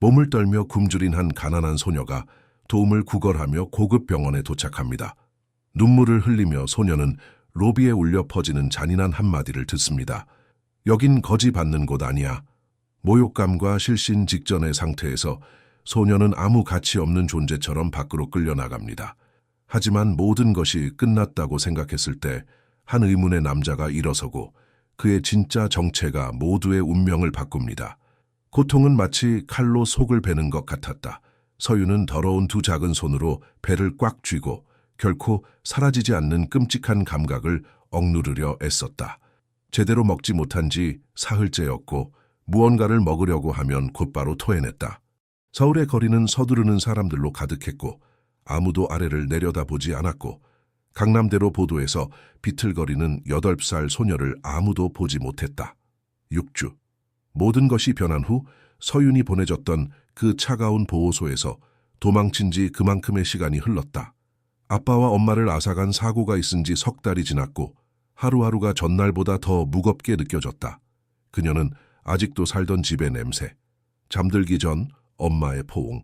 몸을 떨며 굶주린 한 가난한 소녀가 도움을 구걸하며 고급 병원에 도착합니다. 눈물을 흘리며 소녀는 로비에 울려 퍼지는 잔인한 한마디를 듣습니다. 여긴 거지 받는 곳 아니야. 모욕감과 실신 직전의 상태에서 소녀는 아무 가치 없는 존재처럼 밖으로 끌려나갑니다. 하지만 모든 것이 끝났다고 생각했을 때 한 의문의 남자가 일어서고 그의 진짜 정체가 모두의 운명을 바꿉니다. 고통은 마치 칼로 속을 베는 것 같았다. 서유는 더러운 두 작은 손으로 배를 꽉 쥐고 결코 사라지지 않는 끔찍한 감각을 억누르려 애썼다. 제대로 먹지 못한 지 사흘째였고 무언가를 먹으려고 하면 곧바로 토해냈다. 서울의 거리는 서두르는 사람들로 가득했고 아무도 아래를 내려다보지 않았고 강남대로 보도에서 비틀거리는 8살 소녀를 아무도 보지 못했다. 6주. 모든 것이 변한 후 서윤이 보내줬던 그 차가운 보호소에서 도망친 지 그만큼의 시간이 흘렀다. 아빠와 엄마를 앗아간 사고가 있은 지 석 달이 지났고 하루하루가 전날보다 더 무겁게 느껴졌다. 그녀는 아직도 살던 집의 냄새, 잠들기 전 엄마의 포옹,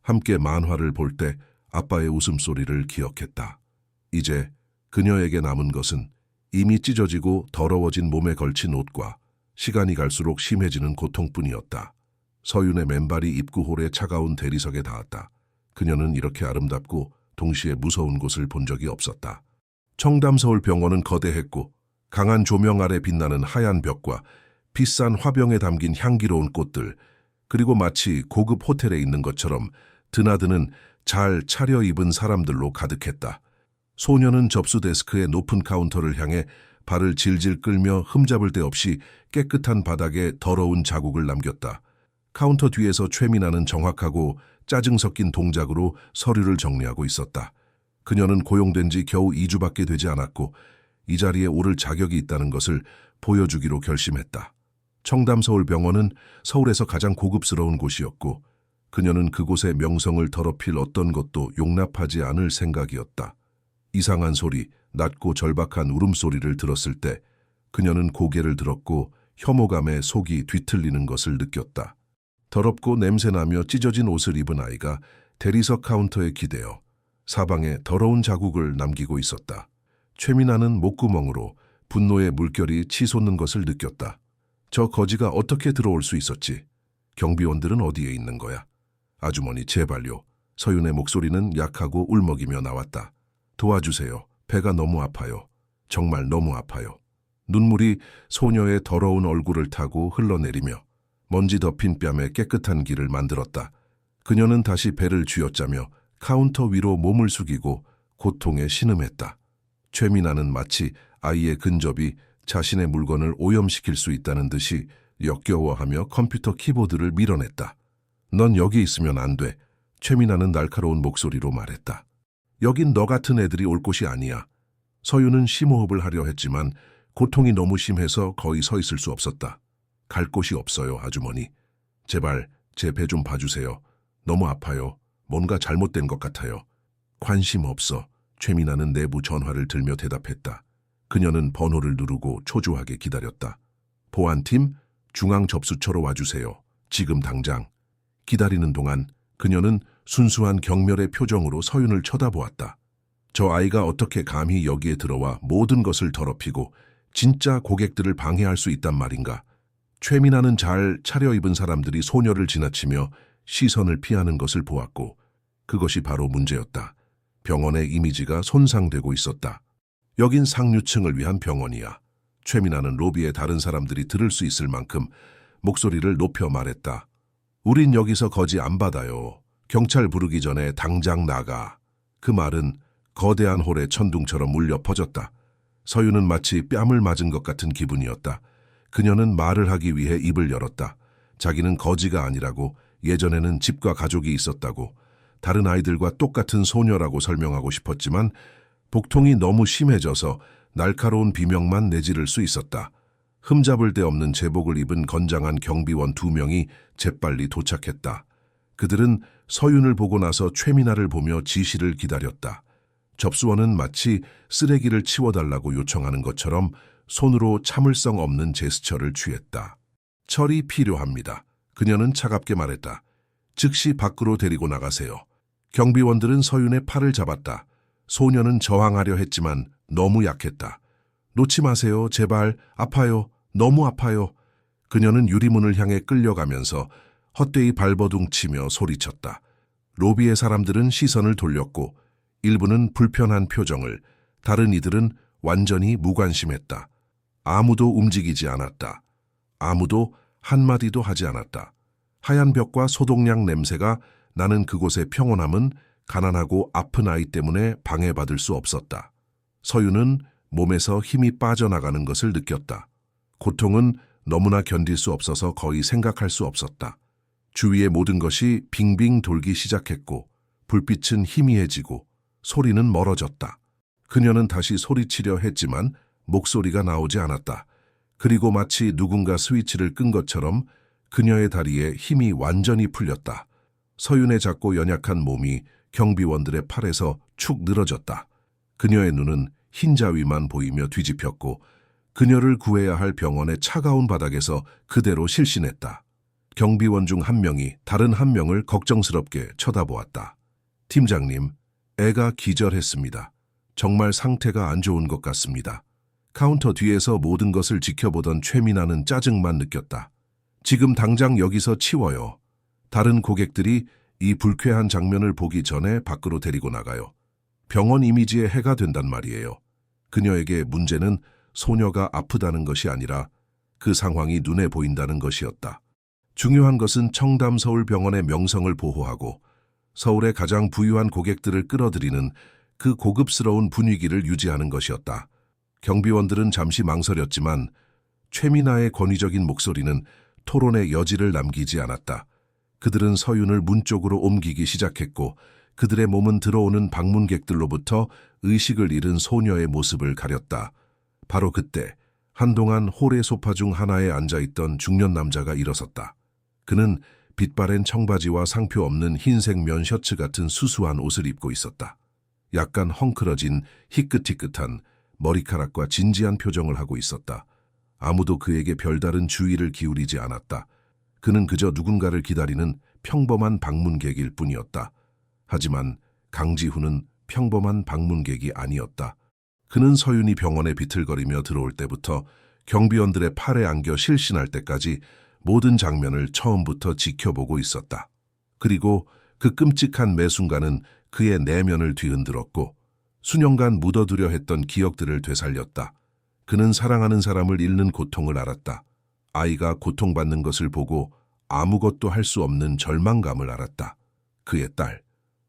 함께 만화를 볼 때 아빠의 웃음소리를 기억했다. 이제 그녀에게 남은 것은 이미 찢어지고 더러워진 몸에 걸친 옷과 시간이 갈수록 심해지는 고통뿐이었다. 서윤의 맨발이 입구홀의 차가운 대리석에 닿았다. 그녀는 이렇게 아름답고 동시에 무서운 곳을 본 적이 없었다. 청담서울병원은 거대했고 강한 조명 아래 빛나는 하얀 벽과 비싼 화병에 담긴 향기로운 꽃들, 그리고 마치 고급 호텔에 있는 것처럼 드나드는 잘 차려입은 사람들로 가득했다. 소녀는 접수 데스크의 높은 카운터를 향해 발을 질질 끌며 흠잡을 데 없이 깨끗한 바닥에 더러운 자국을 남겼다. 카운터 뒤에서 최민아는 정확하고 짜증 섞인 동작으로 서류를 정리하고 있었다. 그녀는 고용된 지 겨우 2주밖에 되지 않았고 이 자리에 오를 자격이 있다는 것을 보여주기로 결심했다. 청담서울병원은 서울에서 가장 고급스러운 곳이었고 그녀는 그곳의 명성을 더럽힐 어떤 것도 용납하지 않을 생각이었다. 이상한 소리, 낮고 절박한 울음소리를 들었을 때 그녀는 고개를 들었고 혐오감에 속이 뒤틀리는 것을 느꼈다. 더럽고 냄새나며 찢어진 옷을 입은 아이가 대리석 카운터에 기대어 사방에 더러운 자국을 남기고 있었다. 최민아는 목구멍으로 분노의 물결이 치솟는 것을 느꼈다. 저 거지가 어떻게 들어올 수 있었지? 경비원들은 어디에 있는 거야? 아주머니 제발요. 서윤의 목소리는 약하고 울먹이며 나왔다. 도와주세요. 배가 너무 아파요. 정말 너무 아파요. 눈물이 소녀의 더러운 얼굴을 타고 흘러내리며 먼지 덮인 뺨에 깨끗한 길을 만들었다. 그녀는 다시 배를 쥐어짜며 카운터 위로 몸을 숙이고 고통에 신음했다. 최민아는 마치 아이의 근접이 자신의 물건을 오염시킬 수 있다는 듯이 역겨워하며 컴퓨터 키보드를 밀어냈다. 넌 여기 있으면 안 돼. 최민아는 날카로운 목소리로 말했다. 여긴 너 같은 애들이 올 곳이 아니야. 서유는 심호흡을 하려 했지만 고통이 너무 심해서 거의 서 있을 수 없었다. 갈 곳이 없어요, 아주머니. 제발 제 배 좀 봐주세요. 너무 아파요. 뭔가 잘못된 것 같아요. 관심 없어. 최민아는 내부 전화를 들며 대답했다. 그녀는 번호를 누르고 초조하게 기다렸다. 보안팀, 중앙 접수처로 와주세요. 지금 당장. 기다리는 동안 그녀는 순수한 경멸의 표정으로 서윤을 쳐다보았다. 저 아이가 어떻게 감히 여기에 들어와 모든 것을 더럽히고 진짜 고객들을 방해할 수 있단 말인가. 최민아는 잘 차려입은 사람들이 소녀를 지나치며 시선을 피하는 것을 보았고 그것이 바로 문제였다. 병원의 이미지가 손상되고 있었다. 여긴 상류층을 위한 병원이야. 최민아는 로비에 다른 사람들이 들을 수 있을 만큼 목소리를 높여 말했다. 우린 여기서 거지 안 받아요. 경찰 부르기 전에 당장 나가. 그 말은 거대한 홀의 천둥처럼 울려 퍼졌다. 서유는 마치 뺨을 맞은 것 같은 기분이었다. 그녀는 말을 하기 위해 입을 열었다. 자기는 거지가 아니라고, 예전에는 집과 가족이 있었다고, 다른 아이들과 똑같은 소녀라고 설명하고 싶었지만 복통이 너무 심해져서 날카로운 비명만 내지를 수 있었다. 흠잡을 데 없는 제복을 입은 건장한 경비원 2명이 재빨리 도착했다. 그들은 서윤을 보고 나서 최민아를 보며 지시를 기다렸다. 접수원은 마치 쓰레기를 치워달라고 요청하는 것처럼 손으로 참을성 없는 제스처를 취했다. 철이 필요합니다. 그녀는 차갑게 말했다. 즉시 밖으로 데리고 나가세요. 경비원들은 서윤의 팔을 잡았다. 소녀는 저항하려 했지만 너무 약했다. 놓지 마세요. 제발. 아파요. 너무 아파요. 그녀는 유리문을 향해 끌려가면서 헛되이 발버둥치며 소리쳤다. 로비의 사람들은 시선을 돌렸고 일부는 불편한 표정을, 다른 이들은 완전히 무관심했다. 아무도 움직이지 않았다. 아무도 한마디도 하지 않았다. 하얀 벽과 소독약 냄새가 나는 그곳의 평온함은 가난하고 아픈 아이 때문에 방해받을 수 없었다. 서윤은 몸에서 힘이 빠져나가는 것을 느꼈다. 고통은 너무나 견딜 수 없어서 거의 생각할 수 없었다. 주위의 모든 것이 빙빙 돌기 시작했고 불빛은 희미해지고 소리는 멀어졌다. 그녀는 다시 소리치려 했지만 목소리가 나오지 않았다. 그리고 마치 누군가 스위치를 끈 것처럼 그녀의 다리에 힘이 완전히 풀렸다. 서윤의 작고 연약한 몸이 경비원들의 팔에서 축 늘어졌다. 그녀의 눈은 흰자위만 보이며 뒤집혔고 그녀를 구해야 할 병원의 차가운 바닥에서 그대로 실신했다. 경비원 중 한 명이 다른 한 명을 걱정스럽게 쳐다보았다. 팀장님, 애가 기절했습니다. 정말 상태가 안 좋은 것 같습니다. 카운터 뒤에서 모든 것을 지켜보던 최민아는 짜증만 느꼈다. 지금 당장 여기서 치워요. 다른 고객들이 이 불쾌한 장면을 보기 전에 밖으로 데리고 나가요. 병원 이미지에 해가 된단 말이에요. 그녀에게 문제는 소녀가 아프다는 것이 아니라 그 상황이 눈에 보인다는 것이었다. 중요한 것은 청담서울병원의 명성을 보호하고 서울의 가장 부유한 고객들을 끌어들이는 그 고급스러운 분위기를 유지하는 것이었다. 경비원들은 잠시 망설였지만 최민아의 권위적인 목소리는 토론의 여지를 남기지 않았다. 그들은 서윤을 문 쪽으로 옮기기 시작했고 그들의 몸은 들어오는 방문객들로부터 의식을 잃은 소녀의 모습을 가렸다. 바로 그때 한동안 홀의 소파 중 하나에 앉아있던 중년 남자가 일어섰다. 그는 빛바랜 청바지와 상표 없는 흰색 면 셔츠 같은 수수한 옷을 입고 있었다. 약간 헝클어진 희끗희끗한 머리카락과 진지한 표정을 하고 있었다. 아무도 그에게 별다른 주의를 기울이지 않았다. 그는 그저 누군가를 기다리는 평범한 방문객일 뿐이었다. 하지만 강지훈은 평범한 방문객이 아니었다. 그는 서윤이 병원에 비틀거리며 들어올 때부터 경비원들의 팔에 안겨 실신할 때까지 모든 장면을 처음부터 지켜보고 있었다. 그리고 그 끔찍한 매 순간은 그의 내면을 뒤흔들었고 수년간 묻어두려 했던 기억들을 되살렸다. 그는 사랑하는 사람을 잃는 고통을 알았다. 아이가 고통받는 것을 보고 아무것도 할 수 없는 절망감을 알았다. 그의 딸,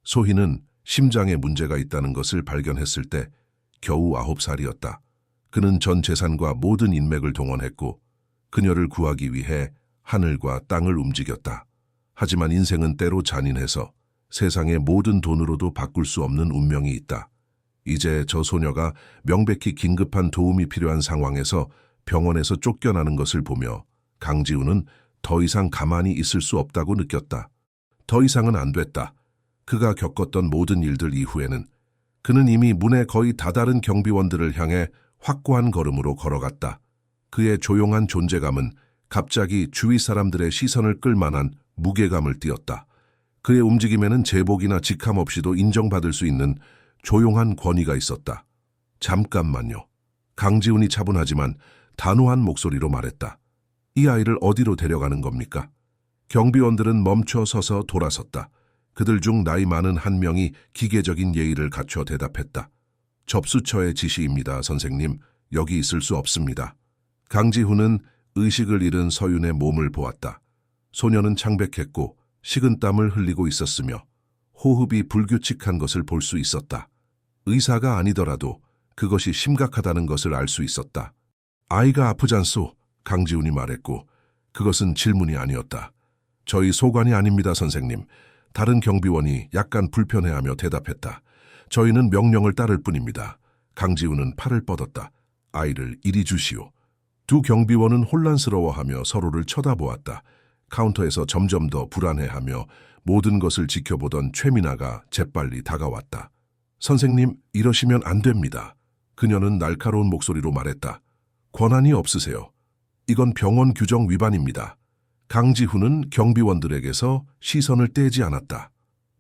소희는 심장에 문제가 있다는 것을 발견했을 때 겨우 9살이었다. 그는 전 재산과 모든 인맥을 동원했고 그녀를 구하기 위해 하늘과 땅을 움직였다. 하지만 인생은 때로 잔인해서 세상의 모든 돈으로도 바꿀 수 없는 운명이 있다. 이제 저 소녀가 명백히 긴급한 도움이 필요한 상황에서 병원에서 쫓겨나는 것을 보며 강지훈은 더 이상 가만히 있을 수 없다고 느꼈다. 더 이상은 안 됐다. 그가 겪었던 모든 일들 이후에는 그는 이미 문에 거의 다다른 경비원들을 향해 확고한 걸음으로 걸어갔다. 그의 조용한 존재감은 갑자기 주위 사람들의 시선을 끌만한 무게감을 띠었다. 그의 움직임에는 제복이나 직함 없이도 인정받을 수 있는 조용한 권위가 있었다. 잠깐만요. 강지훈이 차분하지만 단호한 목소리로 말했다. 이 아이를 어디로 데려가는 겁니까? 경비원들은 멈춰 서서 돌아섰다. 그들 중 나이 많은 한 명이 기계적인 예의를 갖춰 대답했다. 접수처의 지시입니다, 선생님. 여기 있을 수 없습니다. 강지훈은 의식을 잃은 서윤의 몸을 보았다. 소녀는 창백했고 식은땀을 흘리고 있었으며 호흡이 불규칙한 것을 볼 수 있었다. 의사가 아니더라도 그것이 심각하다는 것을 알 수 있었다. 아이가 아프잖소, 강지훈이 말했고 그것은 질문이 아니었다. 저희 소관이 아닙니다, 선생님. 다른 경비원이 약간 불편해하며 대답했다. 저희는 명령을 따를 뿐입니다. 강지훈은 팔을 뻗었다. 아이를 이리 주시오. 두 경비원은 혼란스러워하며 서로를 쳐다보았다. 카운터에서 점점 더 불안해하며 모든 것을 지켜보던 최민아가 재빨리 다가왔다. 선생님, 이러시면 안 됩니다. 그녀는 날카로운 목소리로 말했다. 권한이 없으세요. 이건 병원 규정 위반입니다. 강지훈은 경비원들에게서 시선을 떼지 않았다.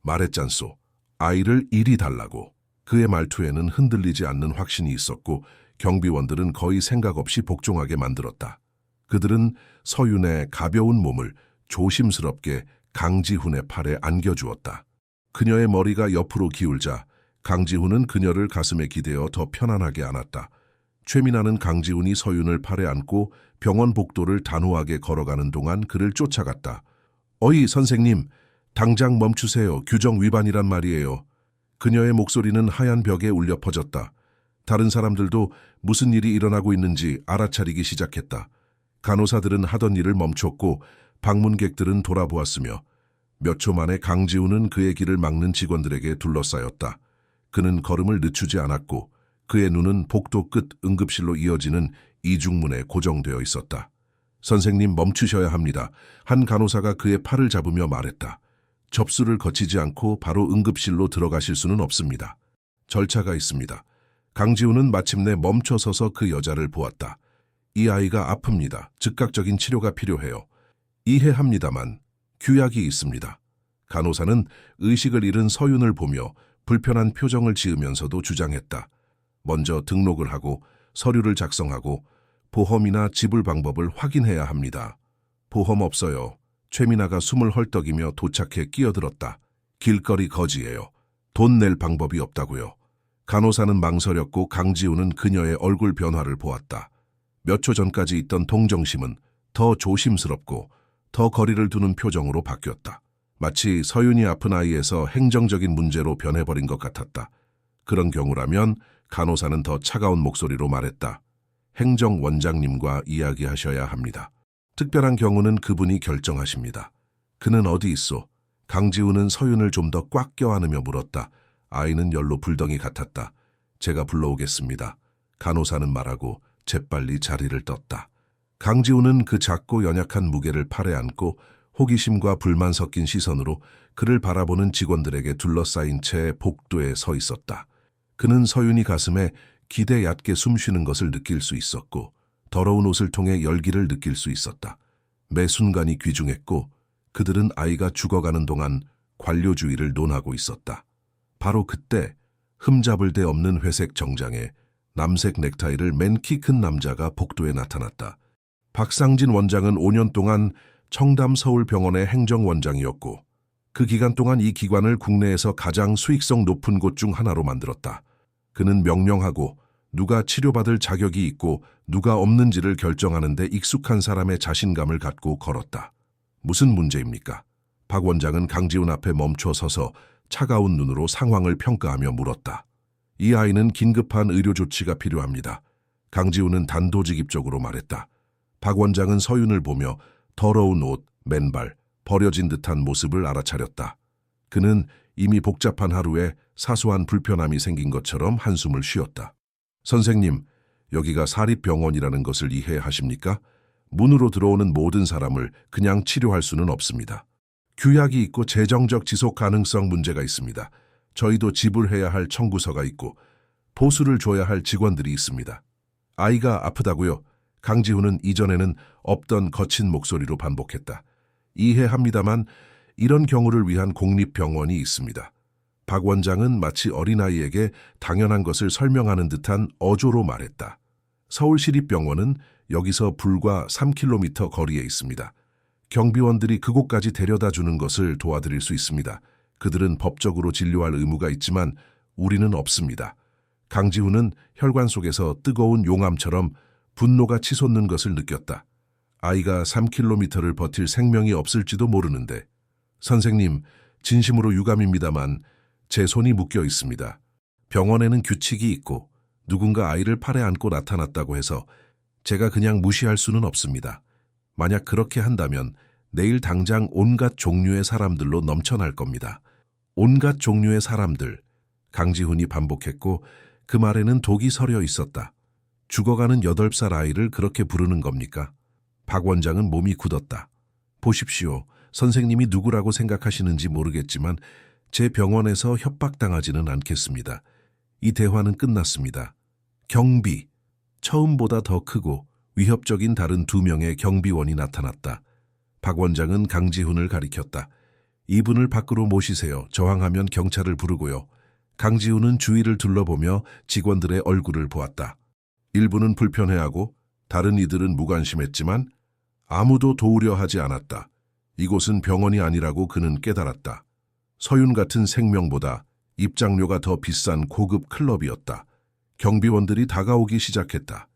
말했잖소. 아이를 이리 달라고. 그의 말투에는 흔들리지 않는 확신이 있었고 경비원들은 거의 생각 없이 복종하게 만들었다. 그들은 서윤의 가벼운 몸을 조심스럽게 강지훈의 팔에 안겨주었다. 그녀의 머리가 옆으로 기울자 강지훈은 그녀를 가슴에 기대어 더 편안하게 안았다. 최민아는 강지훈이 서윤을 팔에 안고 병원 복도를 단호하게 걸어가는 동안 그를 쫓아갔다. 어이 선생님, 당장 멈추세요. 규정 위반이란 말이에요. 그녀의 목소리는 하얀 벽에 울려 퍼졌다. 다른 사람들도 무슨 일이 일어나고 있는지 알아차리기 시작했다. 간호사들은 하던 일을 멈췄고 방문객들은 돌아보았으며 몇 초 만에 강지훈은 그의 길을 막는 직원들에게 둘러싸였다. 그는 걸음을 늦추지 않았고 그의 눈은 복도 끝 응급실로 이어지는 이중문에 고정되어 있었다. 선생님 멈추셔야 합니다. 한 간호사가 그의 팔을 잡으며 말했다. 접수를 거치지 않고 바로 응급실로 들어가실 수는 없습니다. 절차가 있습니다. 강지훈은 마침내 멈춰서서 그 여자를 보았다. 이 아이가 아픕니다. 즉각적인 치료가 필요해요. 이해합니다만 규약이 있습니다. 간호사는 의식을 잃은 서윤을 보며 불편한 표정을 지으면서도 주장했다. 먼저 등록을 하고 서류를 작성하고 보험이나 지불 방법을 확인해야 합니다. 보험 없어요. 최민아가 숨을 헐떡이며 도착해 끼어들었다. 길거리 거지예요. 돈 낼 방법이 없다고요. 간호사는 망설였고 강지훈은 그녀의 얼굴 변화를 보았다. 몇 초 전까지 있던 동정심은 더 조심스럽고 더 거리를 두는 표정으로 바뀌었다. 마치 서윤이 아픈 아이에서 행정적인 문제로 변해버린 것 같았다. 그런 경우라면 간호사는 더 차가운 목소리로 말했다. 행정원장님과 이야기하셔야 합니다. 특별한 경우는 그분이 결정하십니다. 그는 어디 있소? 강지훈은 서윤을 좀 더 꽉 껴안으며 물었다. 아이는 열로 불덩이 같았다. 제가 불러오겠습니다. 간호사는 말하고 재빨리 자리를 떴다. 강지훈은 그 작고 연약한 무게를 팔에 안고 호기심과 불만 섞인 시선으로 그를 바라보는 직원들에게 둘러싸인 채 복도에 서 있었다. 그는 서윤이 가슴에 기대 얕게 숨쉬는 것을 느낄 수 있었고 더러운 옷을 통해 열기를 느낄 수 있었다. 매 순간이 귀중했고 그들은 아이가 죽어가는 동안 관료주의를 논하고 있었다. 바로 그때 흠잡을 데 없는 회색 정장에 남색 넥타이를 맨 키 큰 남자가 복도에 나타났다. 박상진 원장은 5년 동안 청담 서울병원의 행정원장이었고 그 기간 동안 이 기관을 국내에서 가장 수익성 높은 곳 중 하나로 만들었다. 그는 명령하고 누가 치료받을 자격이 있고 누가 없는지를 결정하는 데 익숙한 사람의 자신감을 갖고 걸었다. 무슨 문제입니까? 박 원장은 강지훈 앞에 멈춰 서서 차가운 눈으로 상황을 평가하며 물었다. 이 아이는 긴급한 의료 조치가 필요합니다. 강지훈은 단도직입적으로 말했다. 박 원장은 서윤을 보며 더러운 옷, 맨발, 버려진 듯한 모습을 알아차렸다. 그는 이미 복잡한 하루에 사소한 불편함이 생긴 것처럼 한숨을 쉬었다. 선생님, 여기가 사립병원이라는 것을 이해하십니까? 문으로 들어오는 모든 사람을 그냥 치료할 수는 없습니다. 규약이 있고 재정적 지속 가능성 문제가 있습니다. 저희도 지불해야 할 청구서가 있고 보수를 줘야 할 직원들이 있습니다. 아이가 아프다고요? 강지훈은 이전에는 없던 거친 목소리로 반복했다. 이해합니다만 이런 경우를 위한 공립병원이 있습니다. 박 원장은 마치 어린아이에게 당연한 것을 설명하는 듯한 어조로 말했다. 서울시립병원은 여기서 불과 3km 거리에 있습니다. 경비원들이 그곳까지 데려다 주는 것을 도와드릴 수 있습니다. 그들은 법적으로 진료할 의무가 있지만 우리는 없습니다. 강지훈은 혈관 속에서 뜨거운 용암처럼 분노가 치솟는 것을 느꼈다. 아이가 3km를 버틸 생명이 없을지도 모르는데 선생님, 진심으로 유감입니다만 제 손이 묶여 있습니다. 병원에는 규칙이 있고 누군가 아이를 팔에 안고 나타났다고 해서 제가 그냥 무시할 수는 없습니다. 만약 그렇게 한다면 내일 당장 온갖 종류의 사람들로 넘쳐날 겁니다. 온갖 종류의 사람들, 강지훈이 반복했고 그 말에는 독이 서려 있었다. 죽어가는 8살 아이를 그렇게 부르는 겁니까? 박 원장은 몸이 굳었다. 보십시오. 선생님이 누구라고 생각하시는지 모르겠지만 제 병원에서 협박당하지는 않겠습니다. 이 대화는 끝났습니다. 경비. 처음보다 더 크고 위협적인 다른 2명의 경비원이 나타났다. 박 원장은 강지훈을 가리켰다. 이분을 밖으로 모시세요. 저항하면 경찰을 부르고요. 강지훈은 주위를 둘러보며 직원들의 얼굴을 보았다. 일부는 불편해하고 다른 이들은 무관심했지만 아무도 도우려 하지 않았다. 이곳은 병원이 아니라고 그는 깨달았다. 서윤 같은 생명보다 입장료가 더 비싼 고급 클럽이었다. 경비원들이 다가오기 시작했다.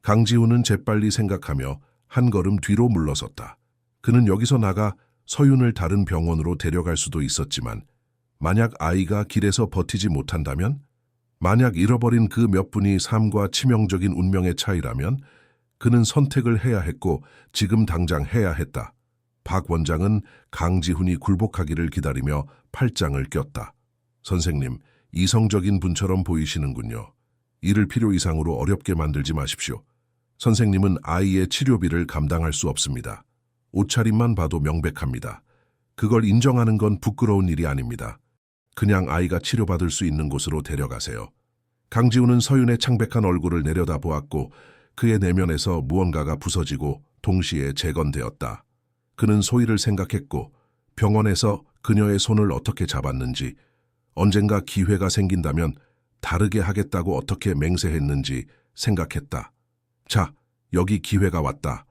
강지훈은 재빨리 생각하며 한 걸음 뒤로 물러섰다. 그는 여기서 나가 서윤을 다른 병원으로 데려갈 수도 있었지만 만약 아이가 길에서 버티지 못한다면? 만약 잃어버린 그 몇 분이 삶과 치명적인 운명의 차이라면? 그는 선택을 해야 했고 지금 당장 해야 했다. 박 원장은 강지훈이 굴복하기를 기다리며 팔짱을 꼈다. 선생님, 이성적인 분처럼 보이시는군요. 이를 필요 이상으로 어렵게 만들지 마십시오. 선생님은 아이의 치료비를 감당할 수 없습니다. 옷차림만 봐도 명백합니다. 그걸 인정하는 건 부끄러운 일이 아닙니다. 그냥 아이가 치료받을 수 있는 곳으로 데려가세요. 강지훈은 서윤의 창백한 얼굴을 내려다보았고 그의 내면에서 무언가가 부서지고 동시에 재건되었다. 그는 소희를 생각했고 병원에서 그녀의 손을 어떻게 잡았는지, 언젠가 기회가 생긴다면 다르게 하겠다고 어떻게 맹세했는지 생각했다. 자, 여기 기회가 왔다.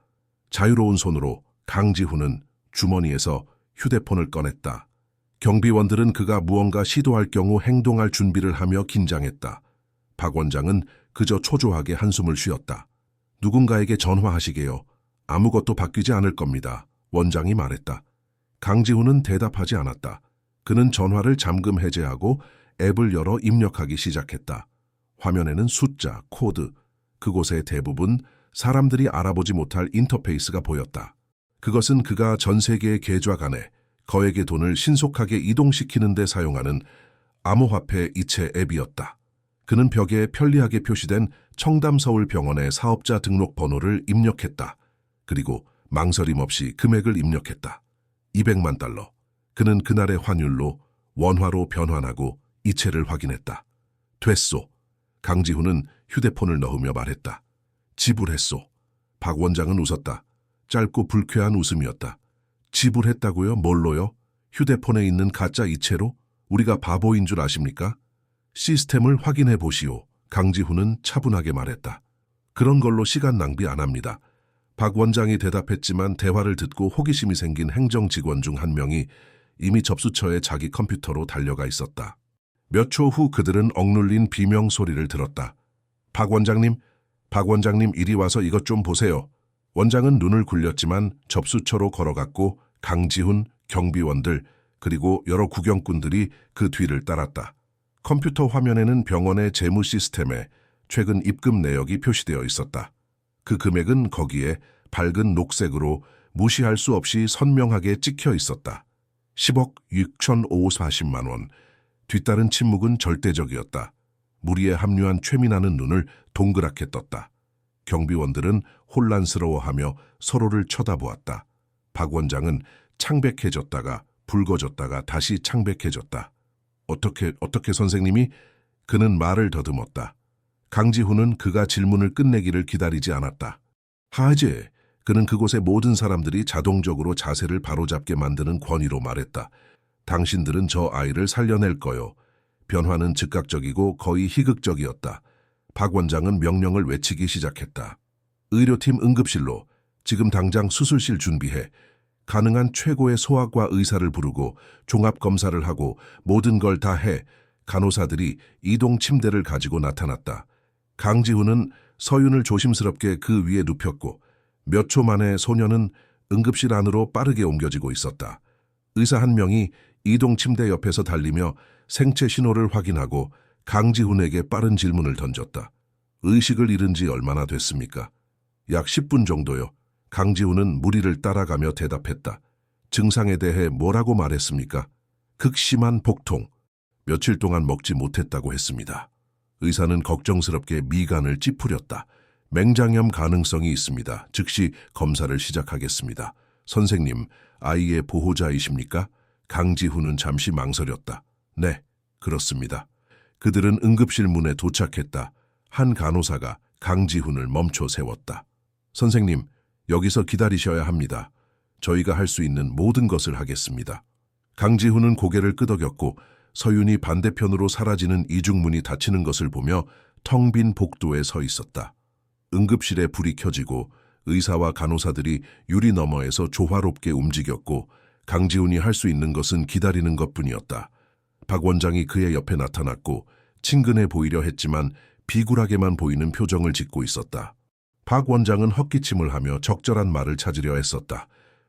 자유로운 손으로 강지훈은 주머니에서 휴대폰을 꺼냈다. 경비원들은 그가 무언가 시도할 경우 행동할 준비를 하며 긴장했다. 박 원장은 그저 초조하게 한숨을 쉬었다. 누군가에게 전화하시게요. 아무것도 바뀌지 않을 겁니다. 원장이 말했다. 강지훈은 대답하지 않았다. 그는 전화를 잠금 해제하고 앱을 열어 입력하기 시작했다. 화면에는 숫자, 코드, 그곳의 대부분 사람들이 알아보지 못할 인터페이스가 보였다. 그것은 그가 전 세계의 계좌 간에 거액의 돈을 신속하게 이동시키는 데 사용하는 암호화폐 이체 앱이었다. 그는 벽에 편리하게 표시된 청담서울병원의 사업자 등록번호를 입력했다. 그리고 망설임 없이 금액을 입력했다. 200만 달러. 그는 그날의 환율로 원화로 변환하고 이체를 확인했다. 됐소. 강지훈은 휴대폰을 넣으며 말했다. 지불했소. 박 원장은 웃었다. 짧고 불쾌한 웃음이었다. 지불했다고요? 뭘로요? 휴대폰에 있는 가짜 이체로? 우리가 바보인 줄 아십니까? 시스템을 확인해 보시오. 강지훈은 차분하게 말했다. 그런 걸로 시간 낭비 안 합니다. 박 원장이 대답했지만 대화를 듣고 호기심이 생긴 행정직원 중 한 명이 이미 접수처에 자기 컴퓨터로 달려가 있었다. 몇 초 후 그들은 억눌린 비명 소리를 들었다. 박 원장님 이리 와서 이것 좀 보세요. 원장은 눈을 굴렸지만 접수처로 걸어갔고 강지훈, 경비원들, 그리고 여러 구경꾼들이 그 뒤를 따랐다. 컴퓨터 화면에는 병원의 재무 시스템에 최근 입금 내역이 표시되어 있었다. 그 금액은 거기에 밝은 녹색으로 무시할 수 없이 선명하게 찍혀 있었다. 10억 6,540만 원. 뒤따른 침묵은 절대적이었다. 무리에 합류한 최민아는 눈을 동그랗게 떴다. 경비원들은 혼란스러워하며 서로를 쳐다보았다. 박 원장은 창백해졌다가 붉어졌다가 다시 창백해졌다. 어떻게 선생님이? 그는 말을 더듬었다. 강지훈은 그가 질문을 끝내기를 기다리지 않았다. 하제, 그는 그곳의 모든 사람들이 자동적으로 자세를 바로잡게 만드는 권위로 말했다. 당신들은 저 아이를 살려낼 거요. 변화는 즉각적이고 거의 희극적이었다. 박 원장은 명령을 외치기 시작했다. 의료팀 응급실로, 지금 당장 수술실 준비해. 가능한 최고의 소아과 의사를 부르고 종합검사를 하고 모든 걸 다 해. 간호사들이 이동 침대를 가지고 나타났다. 강지훈은 서윤을 조심스럽게 그 위에 눕혔고 몇 초 만에 소녀는 응급실 안으로 빠르게 옮겨지고 있었다. 의사 한 명이 이동 침대 옆에서 달리며 생체 신호를 확인하고 강지훈에게 빠른 질문을 던졌다. 의식을 잃은 지 얼마나 됐습니까? 약 10분 정도요. 강지훈은 무리를 따라가며 대답했다. 증상에 대해 뭐라고 말했습니까? 극심한 복통. 며칠 동안 먹지 못했다고 했습니다. 의사는 걱정스럽게 미간을 찌푸렸다. 맹장염 가능성이 있습니다. 즉시 검사를 시작하겠습니다. 선생님, 아이의 보호자이십니까? 강지훈은 잠시 망설였다. 네, 그렇습니다. 그들은 응급실 문에 도착했다. 한 간호사가 강지훈을 멈춰 세웠다. 선생님, 여기서 기다리셔야 합니다. 저희가 할 수 있는 모든 것을 하겠습니다. 강지훈은 고개를 끄덕였고 서윤이 반대편으로 사라지는 이중문이 닫히는 것을 보며 텅 빈 복도에 서 있었다. 응급실에 불이 켜지고 의사와 간호사들이 유리 너머에서 조화롭게 움직였고 강지훈이 할 수 있는 것은 기다리는 것뿐이었다. 박 원장이 그의 옆에 나타났고 친근해 보이려 했지만 비굴하게만 보이는 표정을 짓고 있었다. 박 원장은 헛기침을 하며 적절한 말을 찾으려 했었다.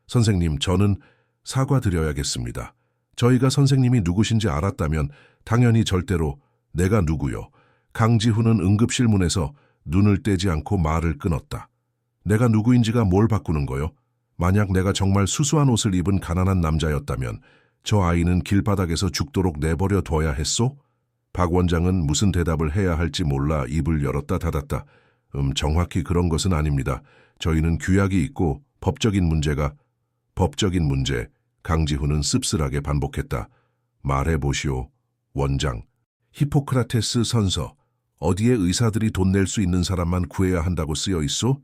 선생님, 저는 사과드려야겠습니다. 저희가 선생님이 누구신지 알았다면 당연히 절대로 내가 누구요. 강지훈은 응급실 문에서 눈을 떼지 않고 말을 끊었다. 내가 누구인지가 뭘 바꾸는 거요? 만약 내가 정말 수수한 옷을 입은 가난한 남자였다면 저 아이는 길바닥에서 죽도록 내버려 둬야 했소? 박 원장은 무슨 대답을 해야 할지 몰라 입을 열었다 닫았다. 정확히 그런 것은 아닙니다. 저희는 규약이 있고 법적인 문제, 강지훈은 씁쓸하게 반복했다. 말해보시오, 원장. 히포크라테스 선서, 어디에 의사들이 돈 낼 수 있는 사람만 구해야 한다고 쓰여 있소?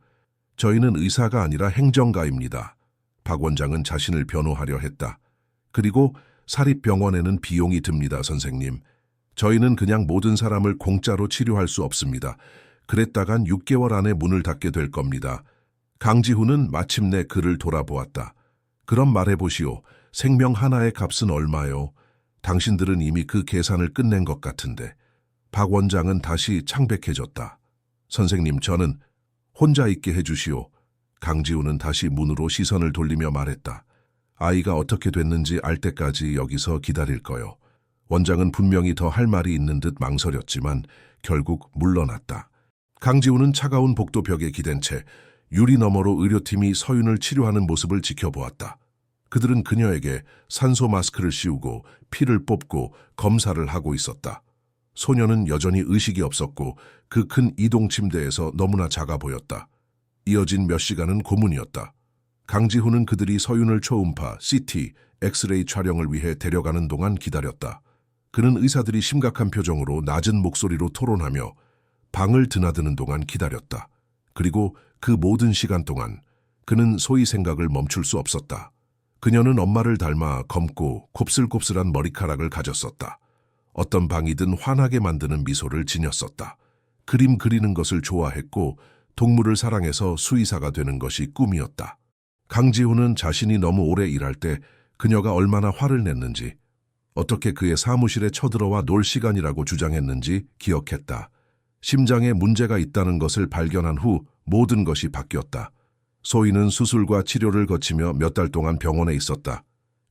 저희는 의사가 아니라 행정가입니다. 박 원장은 자신을 변호하려 했다. 그리고 사립병원에는 비용이 듭니다, 선생님. 저희는 그냥 모든 사람을 공짜로 치료할 수 없습니다. 그랬다간 6개월 안에 문을 닫게 될 겁니다. 강지훈은 마침내 그를 돌아보았다. 그럼 말해보시오. 생명 하나의 값은 얼마요? 당신들은 이미 그 계산을 끝낸 것 같은데. 박 원장은 다시 창백해졌다. 선생님, 저는 혼자 있게 해주시오. 강지훈은 다시 문으로 시선을 돌리며 말했다. 아이가 어떻게 됐는지 알 때까지 여기서 기다릴 거요. 원장은 분명히 더 할 말이 있는 듯 망설였지만 결국 물러났다. 강지훈은 차가운 복도 벽에 기댄 채 유리 너머로 의료팀이 서윤을 치료하는 모습을 지켜보았다. 그들은 그녀에게 산소 마스크를 씌우고 피를 뽑고 검사를 하고 있었다. 소녀는 여전히 의식이 없었고 그 큰 이동 침대에서 너무나 작아 보였다. 이어진 몇 시간은 고문이었다. 강지훈은 그들이 서윤을 초음파, CT, 엑스레이 촬영을 위해 데려가는 동안 기다렸다. 그는 의사들이 심각한 표정으로 낮은 목소리로 토론하며 방을 드나드는 동안 기다렸다. 그리고 그 모든 시간 동안 그는 소위 생각을 멈출 수 없었다. 그녀는 엄마를 닮아 검고 곱슬곱슬한 머리카락을 가졌었다. 어떤 방이든 환하게 만드는 미소를 지녔었다. 그림 그리는 것을 좋아했고 동물을 사랑해서 수의사가 되는 것이 꿈이었다. 강지훈은 자신이 너무 오래 일할 때 그녀가 얼마나 화를 냈는지, 어떻게 그의 사무실에 쳐들어와 놀 시간이라고 주장했는지 기억했다. 심장에 문제가 있다는 것을 발견한 후 모든 것이 바뀌었다. 소희는 수술과 치료를 거치며 몇 달 동안 병원에 있었다.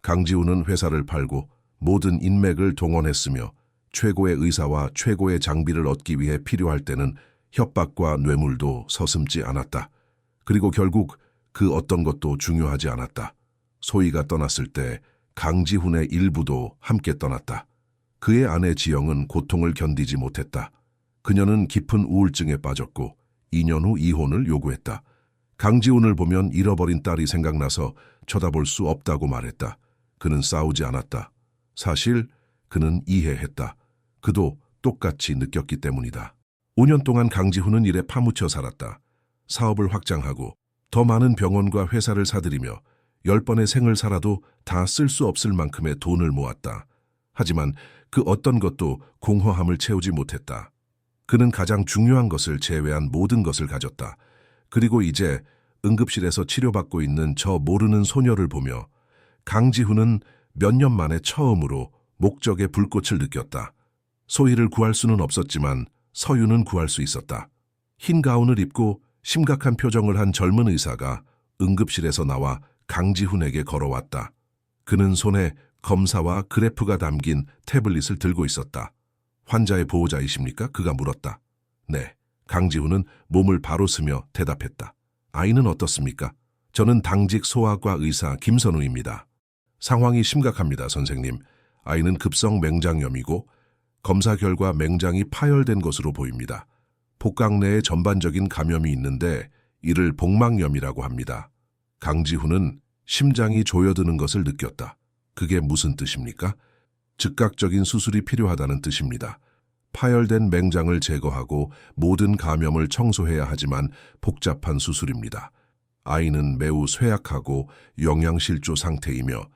강지훈은 회사를 팔고 모든 인맥을 동원했으며 최고의 의사와 최고의 장비를 얻기 위해 필요할 때는 협박과 뇌물도 서슴지 않았다. 그리고 결국 그 어떤 것도 중요하지 않았다. 소희가 떠났을 때 강지훈의 일부도 함께 떠났다. 그의 아내 지영은 고통을 견디지 못했다. 그녀는 깊은 우울증에 빠졌고 2년 후 이혼을 요구했다. 강지훈을 보면 잃어버린 딸이 생각나서 쳐다볼 수 없다고 말했다. 그는 싸우지 않았다. 사실 그는 이해했다. 그도 똑같이 느꼈기 때문이다. 5년 동안 강지훈은 일에 파묻혀 살았다. 사업을 확장하고 더 많은 병원과 회사를 사들이며 10번의 생을 살아도 다 쓸 수 없을 만큼의 돈을 모았다. 하지만 그 어떤 것도 공허함을 채우지 못했다. 그는 가장 중요한 것을 제외한 모든 것을 가졌다. 그리고 이제 응급실에서 치료받고 있는 저 모르는 소녀를 보며 강지훈은 몇 년 만에 처음으로 목적의 불꽃을 느꼈다. 소희를 구할 수는 없었지만 서윤은 구할 수 있었다. 흰 가운을 입고 심각한 표정을 한 젊은 의사가 응급실에서 나와 강지훈에게 걸어왔다. 그는 손에 검사와 그래프가 담긴 태블릿을 들고 있었다. 환자의 보호자이십니까? 그가 물었다. 네. 강지훈은 몸을 바로 쓰며 대답했다. 아이는 어떻습니까? 저는 당직 소아과 의사 김선우입니다. 상황이 심각합니다, 선생님. 아이는 급성 맹장염이고 검사 결과 맹장이 파열된 것으로 보입니다. 복강 내에 전반적인 감염이 있는데 이를 복막염이라고 합니다. 강지훈은 심장이 조여드는 것을 느꼈다. 그게 무슨 뜻입니까? 즉각적인 수술이 필요하다는 뜻입니다. 파열된 맹장을 제거하고 모든 감염을 청소해야 하지만 복잡한 수술입니다. 아이는 매우 쇠약하고 영양실조 상태이며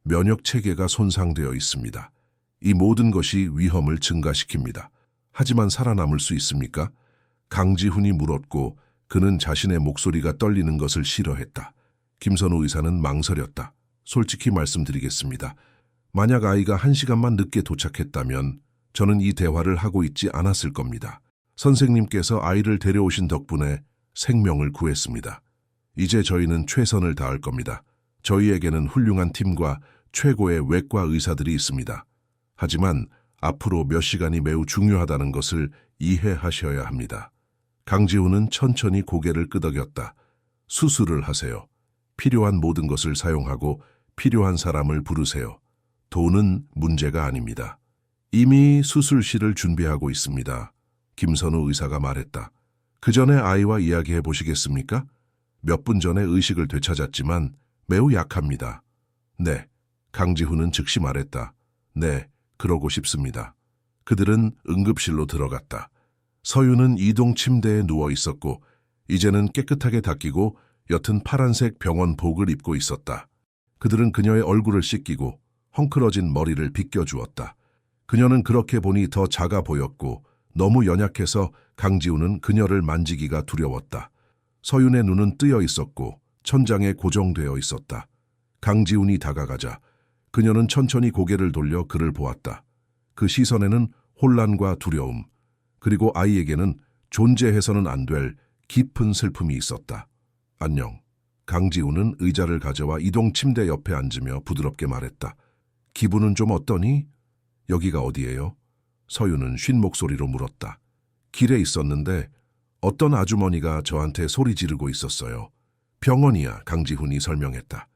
면역 체계가 손상되어 있습니다. 이 모든 것이 위험을 증가시킵니다. 하지만 살아남을 수 있습니까? 강지훈이 물었고 그는 자신의 목소리가 떨리는 것을 싫어했다. 김선우 의사는 망설였다. 솔직히 말씀드리겠습니다. 만약 아이가 1시간만 늦게 도착했다면 저는 이 대화를 하고 있지 않았을 겁니다. 선생님께서 아이를 데려오신 덕분에 생명을 구했습니다. 이제 저희는 최선을 다할 겁니다. 저희에게는 훌륭한 팀과 최고의 외과 의사들이 있습니다. 하지만 앞으로 몇 시간이 매우 중요하다는 것을 이해하셔야 합니다. 강지훈은 천천히 고개를 끄덕였다. 수술을 하세요. 필요한 모든 것을 사용하고 필요한 사람을 부르세요. 돈은 문제가 아닙니다. 이미 수술실을 준비하고 있습니다. 김선우 의사가 말했다. 그 전에 아이와 이야기해 보시겠습니까? 몇 분 전에 의식을 되찾았지만 매우 약합니다. 네, 강지훈은 즉시 말했다. 네, 그러고 싶습니다. 그들은 응급실로 들어갔다. 서유는 이동 침대에 누워 있었고 이제는 깨끗하게 닦이고 옅은 파란색 병원복을 입고 있었다. 그들은 그녀의 얼굴을 씻기고 헝클어진 머리를 빗겨주었다. 그녀는 그렇게 보니 더 작아 보였고 너무 연약해서 강지훈은 그녀를 만지기가 두려웠다. 서윤의 눈은 뜨여 있었고 천장에 고정되어 있었다. 강지훈이 다가가자 그녀는 천천히 고개를 돌려 그를 보았다. 그 시선에는 혼란과 두려움, 그리고 아이에게는 존재해서는 안 될 깊은 슬픔이 있었다. 안녕. 강지훈은 의자를 가져와 이동 침대 옆에 앉으며 부드럽게 말했다. 기분은 좀 어떠니? 여기가 어디예요? 서윤은 쉰 목소리로 물었다. 길에 있었는데 어떤 아주머니가 저한테 소리 지르고 있었어요. 병원이야, 강지훈이 설명했다.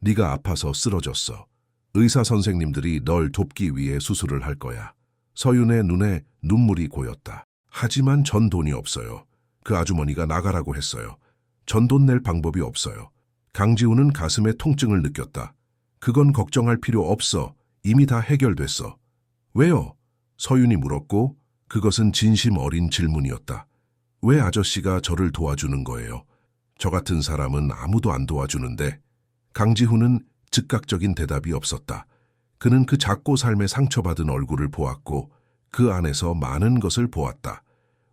네가 아파서 쓰러졌어. 의사 선생님들이 널 돕기 위해 수술을 할 거야. 서윤의 눈에 눈물이 고였다. 하지만 전 돈이 없어요. 그 아주머니가 나가라고 했어요. 전돈 낼 방법이 없어요. 강지훈은 가슴에 통증을 느꼈다. 그건 걱정할 필요 없어. 이미 다 해결됐어. 왜요? 서윤이 물었고 그것은 진심 어린 질문이었다. 왜 아저씨가 저를 도와주는 거예요? 저 같은 사람은 아무도 안 도와주는데. 강지훈은 즉각적인 대답이 없었다. 그는 그 작고 삶에 상처받은 얼굴을 보았고 그 안에서 많은 것을 보았다.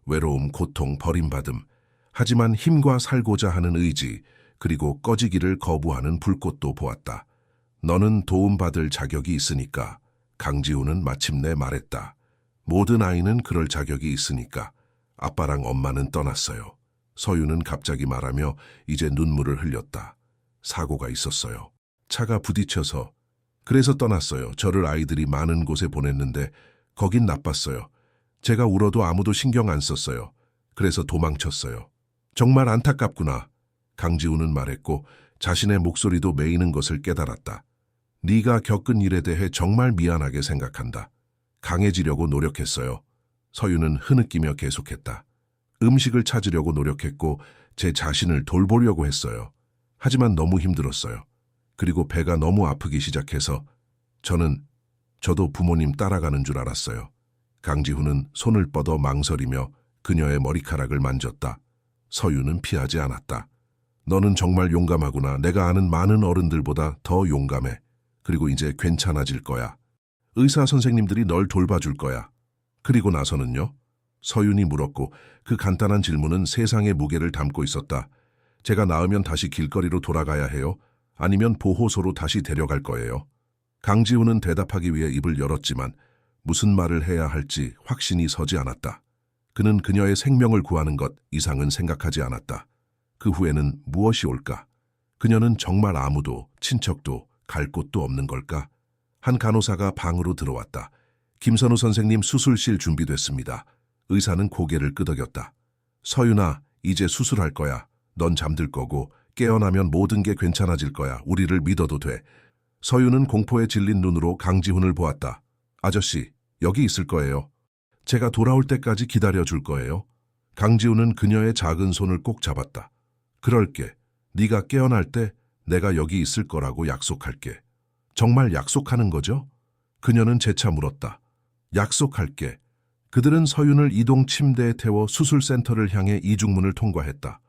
외로움, 고통, 버림받음, 하지만 힘과 살고자 하는 의지, 그리고 꺼지기를 거부하는 불꽃도 보았다. 너는 도움받을 자격이 있으니까. 강지훈은 마침내 말했다. 모든 아이는 그럴 자격이 있으니까. 아빠랑 엄마는 떠났어요. 서유는 갑자기 말하며 이제 눈물을 흘렸다. 사고가 있었어요. 차가 부딪혀서. 그래서 떠났어요. 저를 아이들이 많은 곳에 보냈는데 거긴 나빴어요. 제가 울어도 아무도 신경 안 썼어요. 그래서 도망쳤어요. 정말 안타깝구나. 강지훈은 말했고 자신의 목소리도 메이는 것을 깨달았다. 네가 겪은 일에 대해 정말 미안하게 생각한다. 강해지려고 노력했어요. 서유는 흐느끼며 계속했다. 음식을 찾으려고 노력했고 제 자신을 돌보려고 했어요. 하지만 너무 힘들었어요. 그리고 배가 너무 아프기 시작해서 저도 부모님 따라가는 줄 알았어요. 강지훈은 손을 뻗어 망설이며 그녀의 머리카락을 만졌다. 서유는 피하지 않았다. 너는 정말 용감하구나. 내가 아는 많은 어른들보다 더 용감해. 그리고 이제 괜찮아질 거야. 의사 선생님들이 널 돌봐줄 거야. 그리고 나서는요? 서윤이 물었고 그 간단한 질문은 세상의 무게를 담고 있었다. 제가 나으면 다시 길거리로 돌아가야 해요? 아니면 보호소로 다시 데려갈 거예요? 강지훈은 대답하기 위해 입을 열었지만 무슨 말을 해야 할지 확신이 서지 않았다. 그는 그녀의 생명을 구하는 것 이상은 생각하지 않았다. 그 후에는 무엇이 올까? 그녀는 정말 아무도, 친척도, 갈 곳도 없는 걸까? 한 간호사가 방으로 들어왔다. 김선우 선생님 수술실 준비됐습니다. 의사는 고개를 끄덕였다. 서윤아, 이제 수술할 거야. 넌 잠들 거고 깨어나면 모든 게 괜찮아질 거야. 우리를 믿어도 돼. 서윤은 공포에 질린 눈으로 강지훈을 보았다. 아저씨, 여기 있을 거예요. 제가 돌아올 때까지 기다려줄 거예요. 강지훈은 그녀의 작은 손을 꼭 잡았다. 그럴게. 네가 깨어날 때 내가 여기 있을 거라고 약속할게. 정말 약속하는 거죠? 그녀는 재차 물었다. 약속할게. 그들은 서윤을 이동 침대에 태워 수술센터를 향해 이중문을 통과했다.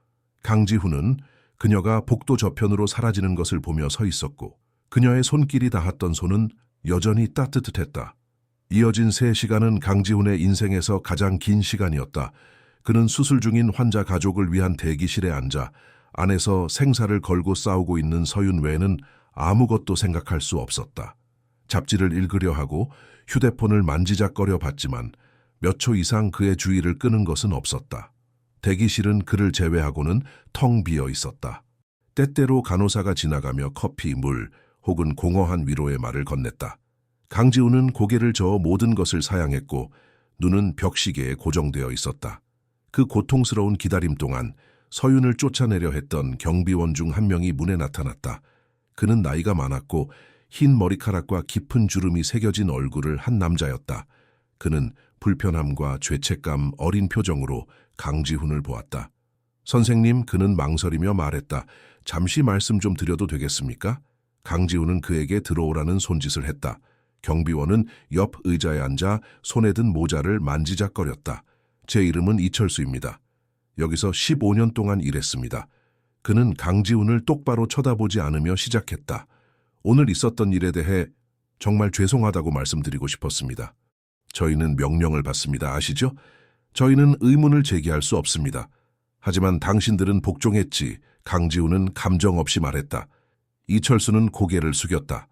강지훈은 그녀가 복도 저편으로 사라지는 것을 보며 서 있었고 그녀의 손길이 닿았던 손은 여전히 따뜻했다. 이어진 3시간은 강지훈의 인생에서 가장 긴 시간이었다. 그는 수술 중인 환자 가족을 위한 대기실에 앉아 안에서 생사를 걸고 싸우고 있는 서윤 외에는 아무것도 생각할 수 없었다. 잡지를 읽으려 하고 휴대폰을 만지작거려 봤지만 몇 초 이상 그의 주의를 끄는 것은 없었다. 대기실은 그를 제외하고는 텅 비어 있었다. 때때로 간호사가 지나가며 커피, 물 혹은 공허한 위로의 말을 건넸다. 강지훈은 고개를 저어 모든 것을 사양했고 눈은 벽시계에 고정되어 있었다. 그 고통스러운 기다림 동안 서윤을 쫓아내려 했던 경비원 중 한 명이 문에 나타났다. 그는 나이가 많았고 흰 머리카락과 깊은 주름이 새겨진 얼굴을 한 남자였다. 그는 불편함과 죄책감 어린 표정으로 강지훈을 보았다. 선생님, 그는 망설이며 말했다. 잠시 말씀 좀 드려도 되겠습니까? 강지훈은 그에게 들어오라는 손짓을 했다. 경비원은 옆 의자에 앉아 손에 든 모자를 만지작거렸다. 제 이름은 이철수입니다. 여기서 15년 동안 일했습니다. 그는 강지훈을 똑바로 쳐다보지 않으며 시작했다. 오늘 있었던 일에 대해 정말 죄송하다고 말씀드리고 싶었습니다. 저희는 명령을 받습니다. 아시죠? 저희는 의문을 제기할 수 없습니다. 하지만 당신들은 복종했지. 강지훈은 감정 없이 말했다. 이철수는 고개를 숙였다.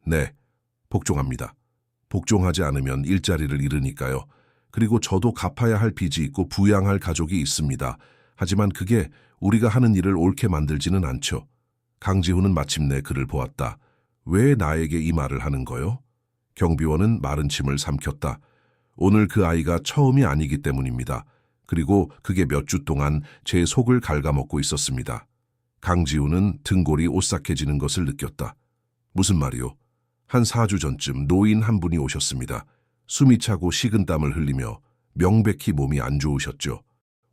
네, 복종합니다. 복종하지 않으면 일자리를 잃으니까요. 그리고 저도 갚아야 할 빚이 있고 부양할 가족이 있습니다. 하지만 그게 우리가 하는 일을 옳게 만들지는 않죠. 강지훈은 마침내 그를 보았다. 왜 나에게 이 말을 하는 거요? 경비원은 마른 침을 삼켰다. 오늘 그 아이가 처음이 아니기 때문입니다. 그리고 그게 몇 주 동안 제 속을 갉아먹고 있었습니다. 강지훈은 등골이 오싹해지는 것을 느꼈다. 무슨 말이요? 한 4주 전쯤 노인 한 분이 오셨습니다. 숨이 차고 식은땀을 흘리며 명백히 몸이 안 좋으셨죠.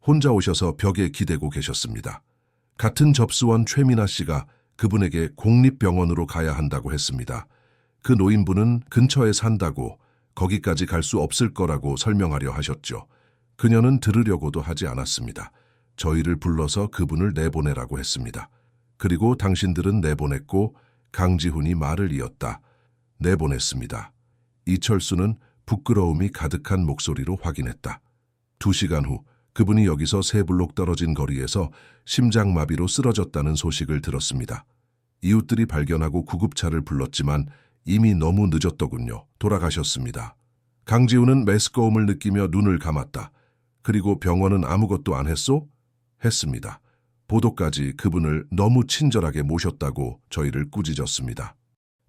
혼자 오셔서 벽에 기대고 계셨습니다. 같은 접수원 최민아 씨가 그분에게 공립병원으로 가야 한다고 했습니다. 그 노인분은 근처에 산다고 거기까지 갈 수 없을 거라고 설명하려 하셨죠. 그녀는 들으려고도 하지 않았습니다. 저희를 불러서 그분을 내보내라고 했습니다. 그리고 당신들은 내보냈고 강지훈이 말을 이었다. 내보냈습니다. 이철수는 부끄러움이 가득한 목소리로 확인했다. 2시간 후 그분이 여기서 3블록 떨어진 거리에서 심장마비로 쓰러졌다는 소식을 들었습니다. 이웃들이 발견하고 구급차를 불렀지만 이미 너무 늦었더군요. 돌아가셨습니다. 강지훈은 메스꺼움을 느끼며 눈을 감았다. 그리고 병원은 아무것도 안 했소? 했습니다. 보도까지 그분을 너무 친절하게 모셨다고 저희를 꾸짖었습니다.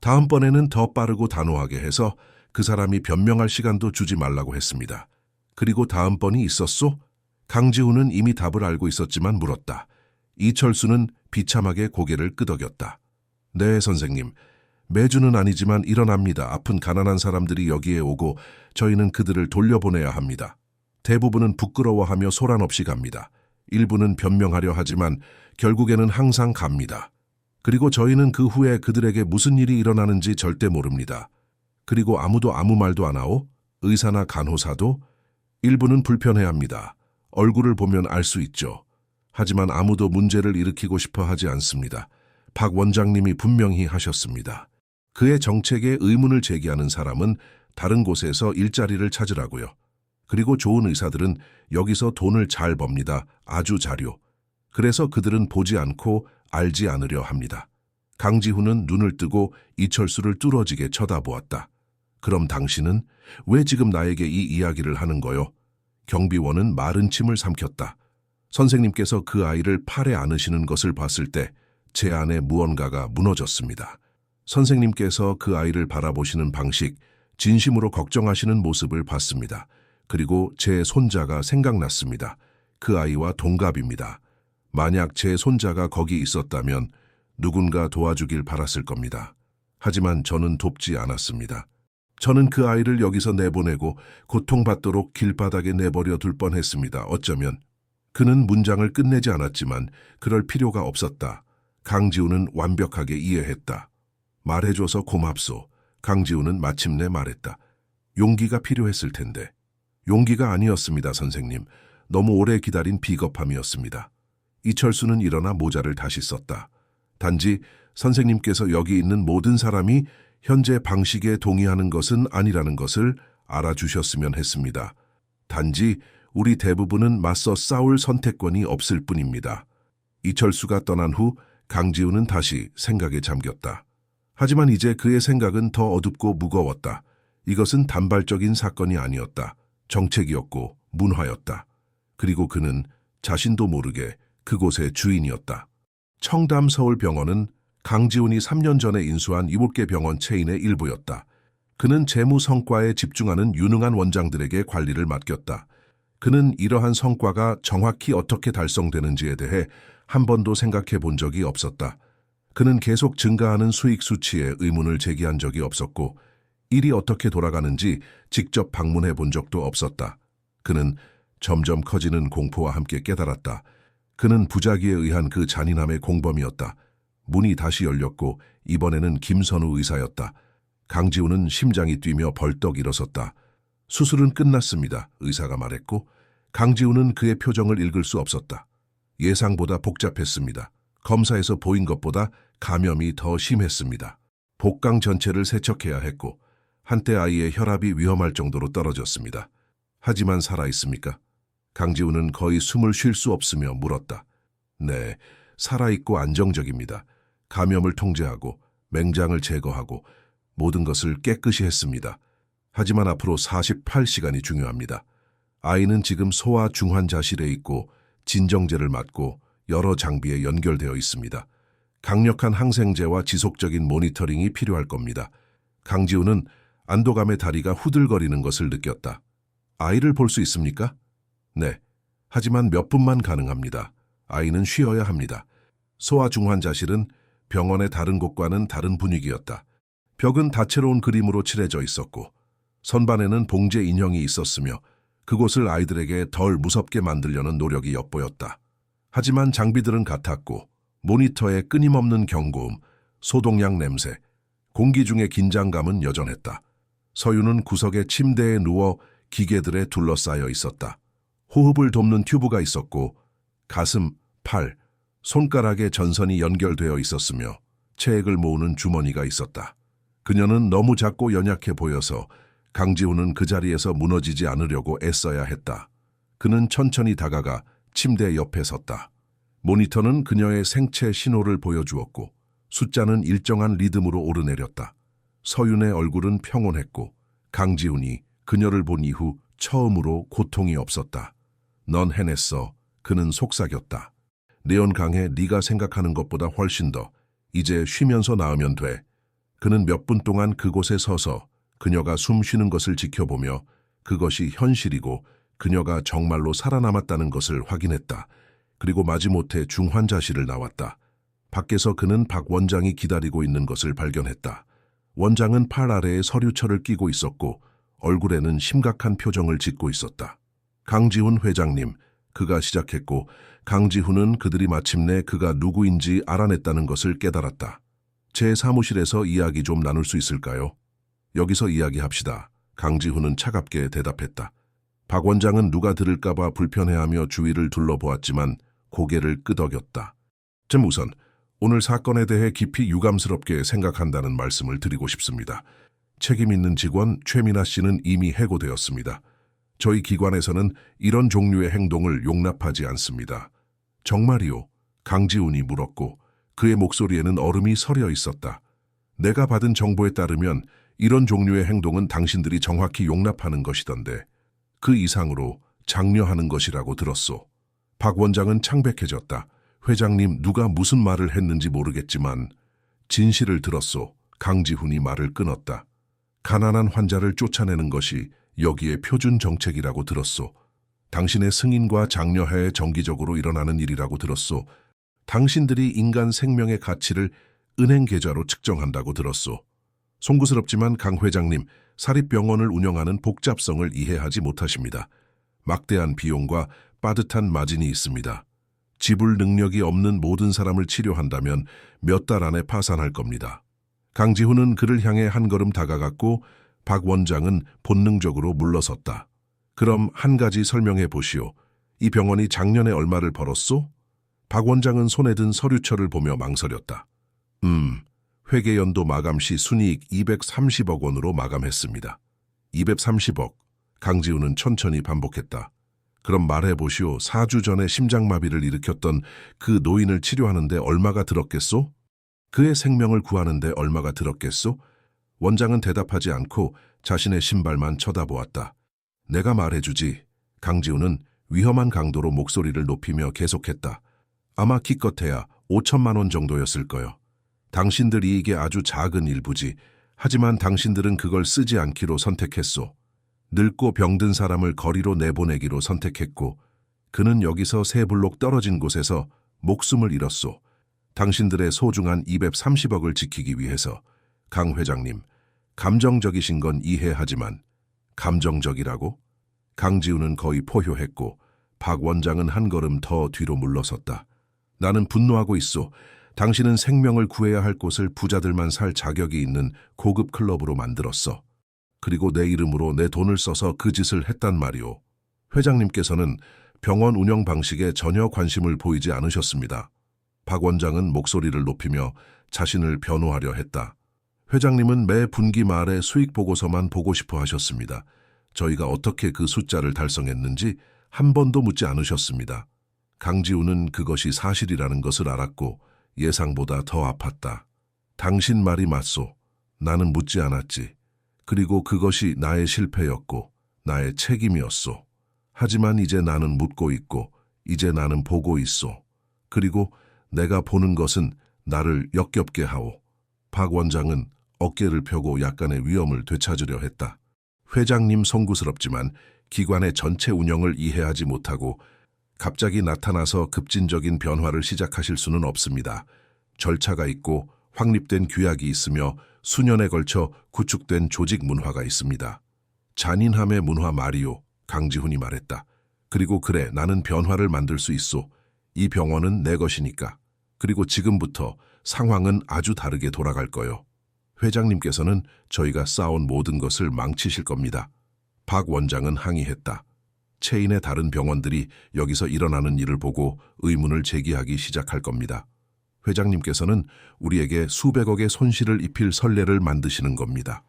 다음번에는 더 빠르고 단호하게 해서 그 사람이 변명할 시간도 주지 말라고 했습니다. 그리고 다음번이 있었소? 강지훈은 이미 답을 알고 있었지만 물었다. 이철수는 비참하게 고개를 끄덕였다. 네, 선생님. 매주는 아니지만 일어납니다. 아픈 가난한 사람들이 여기에 오고 저희는 그들을 돌려보내야 합니다. 대부분은 부끄러워하며 소란 없이 갑니다. 일부는 변명하려 하지만 결국에는 항상 갑니다. 그리고 저희는 그 후에 그들에게 무슨 일이 일어나는지 절대 모릅니다. 그리고 아무도 아무 말도 안 하오? 의사나 간호사도? 일부는 불편해합니다. 얼굴을 보면 알 수 있죠. 하지만 아무도 문제를 일으키고 싶어 하지 않습니다. 박 원장님이 분명히 하셨습니다. 그의 정책에 의문을 제기하는 사람은 다른 곳에서 일자리를 찾으라고요. 그리고 좋은 의사들은 여기서 돈을 잘 법니다. 아주 잘요. 그래서 그들은 보지 않고 알지 않으려 합니다. 강지훈은 눈을 뜨고 이철수를 뚫어지게 쳐다보았다. 그럼 당신은 왜 지금 나에게 이 이야기를 하는 거요? 경비원은 마른 침을 삼켰다. 선생님께서 그 아이를 팔에 안으시는 것을 봤을 때 제 안에 무언가가 무너졌습니다. 선생님께서 그 아이를 바라보시는 방식, 진심으로 걱정하시는 모습을 봤습니다. 그리고 제 손자가 생각났습니다. 그 아이와 동갑입니다. 만약 제 손자가 거기 있었다면 누군가 도와주길 바랐을 겁니다. 하지만 저는 돕지 않았습니다. 저는 그 아이를 여기서 내보내고 고통받도록 길바닥에 내버려 둘 뻔했습니다. 어쩌면 그는 문장을 끝내지 않았지만 그럴 필요가 없었다. 강지훈은 완벽하게 이해했다. 말해줘서 고맙소. 강지훈은 마침내 말했다. 용기가 필요했을 텐데. 용기가 아니었습니다, 선생님. 너무 오래 기다린 비겁함이었습니다. 이철수는 일어나 모자를 다시 썼다. 단지 선생님께서 여기 있는 모든 사람이 현재 방식에 동의하는 것은 아니라는 것을 알아주셨으면 했습니다. 단지 우리 대부분은 맞서 싸울 선택권이 없을 뿐입니다. 이철수가 떠난 후 강지훈은 다시 생각에 잠겼다. 하지만 이제 그의 생각은 더 어둡고 무거웠다. 이것은 단발적인 사건이 아니었다. 정책이었고 문화였다. 그리고 그는 자신도 모르게 그곳의 주인이었다. 청담서울병원은 강지훈이 3년 전에 인수한 7개 병원 체인의 일부였다. 그는 재무 성과에 집중하는 유능한 원장들에게 관리를 맡겼다. 그는 이러한 성과가 정확히 어떻게 달성되는지에 대해 한 번도 생각해 본 적이 없었다. 그는 계속 증가하는 수익 수치에 의문을 제기한 적이 없었고 일이 어떻게 돌아가는지 직접 방문해 본 적도 없었다. 그는 점점 커지는 공포와 함께 깨달았다. 그는 부작위에 의한 그 잔인함의 공범이었다. 문이 다시 열렸고 이번에는 김선우 의사였다. 강지훈은 심장이 뛰며 벌떡 일어섰다. 수술은 끝났습니다. 의사가 말했고 강지훈은 그의 표정을 읽을 수 없었다. 예상보다 복잡했습니다. 검사에서 보인 것보다 감염이 더 심했습니다. 복강 전체를 세척해야 했고 한때 아이의 혈압이 위험할 정도로 떨어졌습니다. 하지만 살아있습니까? 강지훈은 거의 숨을 쉴 수 없으며 물었다. 네, 살아있고 안정적입니다. 감염을 통제하고 맹장을 제거하고 모든 것을 깨끗이 했습니다. 하지만 앞으로 48시간이 중요합니다. 아이는 지금 소아 중환자실에 있고 진정제를 맞고 여러 장비에 연결되어 있습니다. 강력한 항생제와 지속적인 모니터링이 필요할 겁니다. 강지훈은 안도감에 다리가 후들거리는 것을 느꼈다. 아이를 볼 수 있습니까? 네. 하지만 몇 분만 가능합니다. 아이는 쉬어야 합니다. 소아 중환자실은 병원의 다른 곳과는 다른 분위기였다. 벽은 다채로운 그림으로 칠해져 있었고 선반에는 봉제 인형이 있었으며 그곳을 아이들에게 덜 무섭게 만들려는 노력이 엿보였다. 하지만 장비들은 같았고 모니터의 끊임없는 경고음, 소독약 냄새, 공기 중의 긴장감은 여전했다. 서유는 구석의 침대에 누워 기계들에 둘러싸여 있었다. 호흡을 돕는 튜브가 있었고 가슴, 팔, 손가락에 전선이 연결되어 있었으며 체액을 모으는 주머니가 있었다. 그녀는 너무 작고 연약해 보여서 강지훈은 그 자리에서 무너지지 않으려고 애써야 했다. 그는 천천히 다가가 침대 옆에 섰다. 모니터는 그녀의 생체 신호를 보여주었고 숫자는 일정한 리듬으로 오르내렸다. 서윤의 얼굴은 평온했고 강지훈이 그녀를 본 이후 처음으로 고통이 없었다. 넌 해냈어. 그는 속삭였다. 내연 강해. 네가 생각하는 것보다 훨씬 더. 이제 쉬면서 나으면 돼. 그는 몇 분 동안 그곳에 서서 그녀가 숨 쉬는 것을 지켜보며 그것이 현실이고 그녀가 정말로 살아남았다는 것을 확인했다. 그리고 마지못해 중환자실을 나왔다. 밖에서 그는 박 원장이 기다리고 있는 것을 발견했다. 원장은 팔 아래에 서류철을 끼고 있었고 얼굴에는 심각한 표정을 짓고 있었다. 강지훈 회장님, 그가 시작했고 강지훈은 그들이 마침내 그가 누구인지 알아냈다는 것을 깨달았다. 제 사무실에서 이야기 좀 나눌 수 있을까요? 여기서 이야기합시다. 강지훈은 차갑게 대답했다. 박 원장은 누가 들을까봐 불편해하며 주위를 둘러보았지만 고개를 끄덕였다. 좀 우선 오늘 사건에 대해 깊이 유감스럽게 생각한다는 말씀을 드리고 싶습니다. 책임 있는 직원 최민아 씨는 이미 해고되었습니다. 저희 기관에서는 이런 종류의 행동을 용납하지 않습니다. 정말이요? 강지훈이 물었고 그의 목소리에는 얼음이 서려 있었다. 내가 받은 정보에 따르면 이런 종류의 행동은 당신들이 정확히 용납하는 것이던데 그 이상으로 장려하는 것이라고 들었소. 박 원장은 창백해졌다. 회장님, 누가 무슨 말을 했는지 모르겠지만 진실을 들었소. 강지훈이 말을 끊었다. 가난한 환자를 쫓아내는 것이 여기에 표준 정책이라고 들었소. 당신의 승인과 장려하에 정기적으로 일어나는 일이라고 들었소. 당신들이 인간 생명의 가치를 은행 계좌로 측정한다고 들었소. 송구스럽지만 강 회장님, 사립병원을 운영하는 복잡성을 이해하지 못하십니다. 막대한 비용과 빠듯한 마진이 있습니다. 지불 능력이 없는 모든 사람을 치료한다면 몇 달 안에 파산할 겁니다. 강지훈은 그를 향해 한 걸음 다가갔고 박 원장은 본능적으로 물러섰다. 그럼 한 가지 설명해 보시오. 이 병원이 작년에 얼마를 벌었소? 박 원장은 손에 든 서류철을 보며 망설였다. 회계연도 마감 시 순이익 230억 원으로 마감했습니다. 230억. 강지훈은 천천히 반복했다. 그럼 말해보시오. 4주 전에 심장마비를 일으켰던 그 노인을 치료하는데 얼마가 들었겠소? 그의 생명을 구하는데 얼마가 들었겠소? 원장은 대답하지 않고 자신의 신발만 쳐다보았다. 내가 말해주지. 강지훈은 위험한 강도로 목소리를 높이며 계속했다. 아마 기껏해야 5천만 원 정도였을 거요. 당신들 이익의 아주 작은 일부지. 하지만 당신들은 그걸 쓰지 않기로 선택했소. 늙고 병든 사람을 거리로 내보내기로 선택했고 그는 여기서 3블록 떨어진 곳에서 목숨을 잃었소. 당신들의 소중한 230억을 지키기 위해서. 강 회장님, 감정적이신 건 이해하지만 감정적이라고? 강지훈은 거의 포효했고 박 원장은 한 걸음 더 뒤로 물러섰다. 나는 분노하고 있소. 당신은 생명을 구해야 할 곳을 부자들만 살 자격이 있는 고급 클럽으로 만들었어. 그리고 내 이름으로 내 돈을 써서 그 짓을 했단 말이오. 회장님께서는 병원 운영 방식에 전혀 관심을 보이지 않으셨습니다. 박 원장은 목소리를 높이며 자신을 변호하려 했다. 회장님은 매 분기 말에 수익 보고서만 보고 싶어 하셨습니다. 저희가 어떻게 그 숫자를 달성했는지 한 번도 묻지 않으셨습니다. 강지훈은 그것이 사실이라는 것을 알았고 예상보다 더 아팠다. 당신 말이 맞소. 나는 묻지 않았지. 그리고 그것이 나의 실패였고 나의 책임이었소. 하지만 이제 나는 묻고 있고 이제 나는 보고 있소. 그리고 내가 보는 것은 나를 역겹게 하오. 박 원장은 어깨를 펴고 약간의 위엄을 되찾으려 했다. 회장님 송구스럽지만 기관의 전체 운영을 이해하지 못하고 갑자기 나타나서 급진적인 변화를 시작하실 수는 없습니다. 절차가 있고 확립된 규약이 있으며 수년에 걸쳐 구축된 조직 문화가 있습니다. 잔인함의 문화 말이오. 강지훈이 말했다. 그리고 그래, 나는 변화를 만들 수 있소. 이 병원은 내 것이니까. 그리고 지금부터 상황은 아주 다르게 돌아갈 거요. 회장님께서는 저희가 쌓아온 모든 것을 망치실 겁니다. 박 원장은 항의했다. 체인의 다른 병원들이 여기서 일어나는 일을 보고 의문을 제기하기 시작할 겁니다. 회장님께서는 우리에게 수백억의 손실을 입힐 선례를 만드시는 겁니다.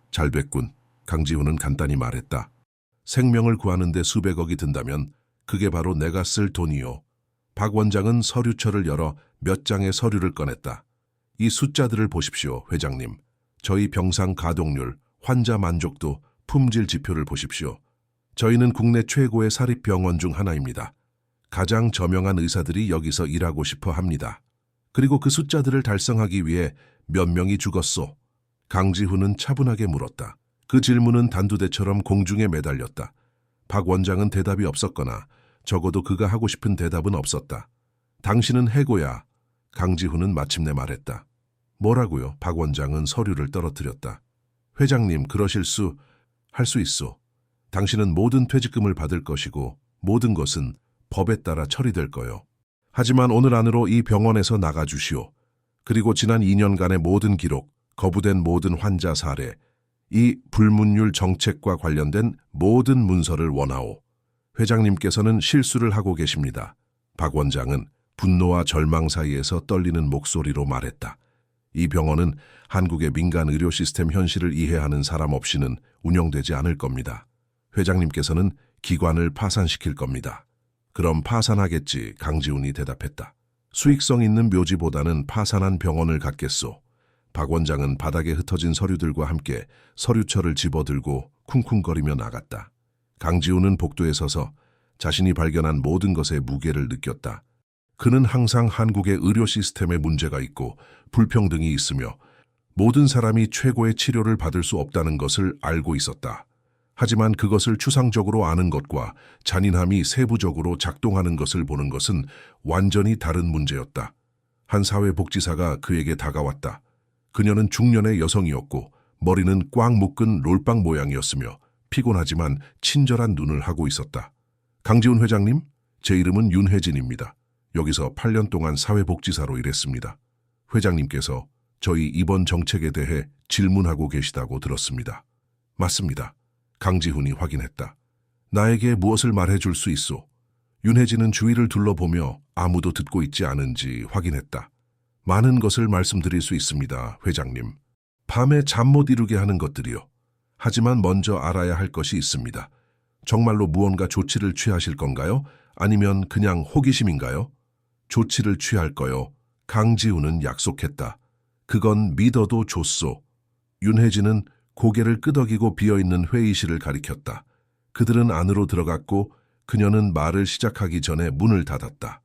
잘 됐군. 강지훈은 간단히 말했다. 생명을 구하는데 수백억이 든다면 그게 바로 내가 쓸 돈이요. 박 원장은 서류철을 열어 몇 장의 서류를 꺼냈다. 이 숫자들을 보십시오, 회장님. 저희 병상 가동률, 환자 만족도, 품질 지표를 보십시오. 저희는 국내 최고의 사립병원 중 하나입니다. 가장 저명한 의사들이 여기서 일하고 싶어 합니다. 그리고 그 숫자들을 달성하기 위해 몇 명이 죽었소? 강지훈은 차분하게 물었다. 그 질문은 단두대처럼 공중에 매달렸다. 박 원장은 대답이 없었거나 적어도 그가 하고 싶은 대답은 없었다. 당신은 해고야. 강지훈은 마침내 말했다. 뭐라고요? 박 원장은 서류를 떨어뜨렸다. 회장님, 할 수 있소. 당신은 모든 퇴직금을 받을 것이고 모든 것은 법에 따라 처리될 거요. 하지만 오늘 안으로 이 병원에서 나가주시오. 그리고 지난 2년간의 모든 기록, 거부된 모든 환자 사례, 이 불문율 정책과 관련된 모든 문서를 원하오. 회장님께서는 실수를 하고 계십니다. 박 원장은 분노와 절망 사이에서 떨리는 목소리로 말했다. 이 병원은 한국의 민간 의료 시스템 현실을 이해하는 사람 없이는 운영되지 않을 겁니다. 회장님께서는 기관을 파산시킬 겁니다. 그럼 파산하겠지, 강지훈이 대답했다. 수익성 있는 묘지보다는 파산한 병원을 갖겠소. 박 원장은 바닥에 흩어진 서류들과 함께 서류철을 집어들고 쿵쿵거리며 나갔다. 강지훈은 복도에 서서 자신이 발견한 모든 것의 무게를 느꼈다. 그는 항상 한국의 의료 시스템에 문제가 있고 불평등이 있으며 모든 사람이 최고의 치료를 받을 수 없다는 것을 알고 있었다. 하지만 그것을 추상적으로 아는 것과 잔인함이 세부적으로 작동하는 것을 보는 것은 완전히 다른 문제였다. 한 사회복지사가 그에게 다가왔다. 그녀는 중년의 여성이었고 머리는 꽉 묶은 롤빵 모양이었으며 피곤하지만 친절한 눈을 하고 있었다. 강지훈 회장님, 제 이름은 윤혜진입니다. 여기서 8년 동안 사회복지사로 일했습니다. 회장님께서 저희 이번 정책에 대해 질문하고 계시다고 들었습니다. 맞습니다. 강지훈이 확인했다. 나에게 무엇을 말해줄 수 있소? 윤혜진은 주위를 둘러보며 아무도 듣고 있지 않은지 확인했다. 많은 것을 말씀드릴 수 있습니다, 회장님. 밤에 잠 못 이루게 하는 것들이요. 하지만 먼저 알아야 할 것이 있습니다. 정말로 무언가 조치를 취하실 건가요? 아니면 그냥 호기심인가요? 조치를 취할 거요. 강지훈은 약속했다. 그건 믿어도 좋소. 윤혜진은 고개를 끄덕이고 비어있는 회의실을 가리켰다. 그들은 안으로 들어갔고 그녀는 말을 시작하기 전에 문을 닫았다.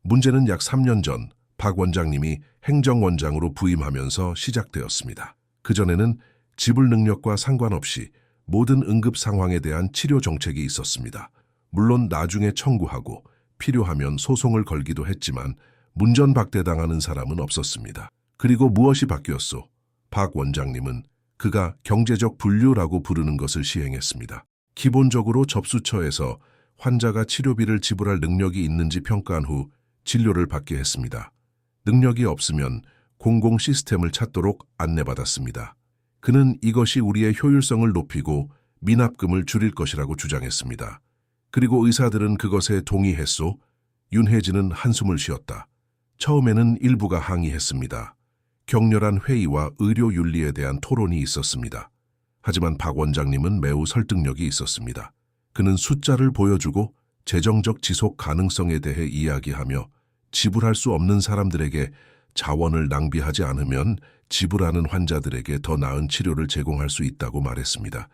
문제는 약 3년 전 박 원장님이 행정원장으로 부임하면서 시작되었습니다. 그전에는 지불 능력과 상관없이 모든 응급 상황에 대한 치료 정책이 있었습니다. 물론 나중에 청구하고 필요하면 소송을 걸기도 했지만 문전박대당하는 사람은 없었습니다. 그리고 무엇이 바뀌었소? 박 원장님은 그가 경제적 분류라고 부르는 것을 시행했습니다. 기본적으로 접수처에서 환자가 치료비를 지불할 능력이 있는지 평가한 후 진료를 받게 했습니다. 능력이 없으면 공공 시스템을 찾도록 안내받았습니다. 그는 이것이 우리의 효율성을 높이고 미납금을 줄일 것이라고 주장했습니다. 그리고 의사들은 그것에 동의했소. 윤혜진은 한숨을 쉬었다. 처음에는 일부가 항의했습니다. 격렬한 회의와 의료 윤리에 대한 토론이 있었습니다. 하지만 박 원장님은 매우 설득력이 있었습니다. 그는 숫자를 보여주고 재정적 지속 가능성에 대해 이야기하며 지불할 수 없는 사람들에게 자원을 낭비하지 않으면 지불하는 환자들에게 더 나은 치료를 제공할 수 있다고 말했습니다.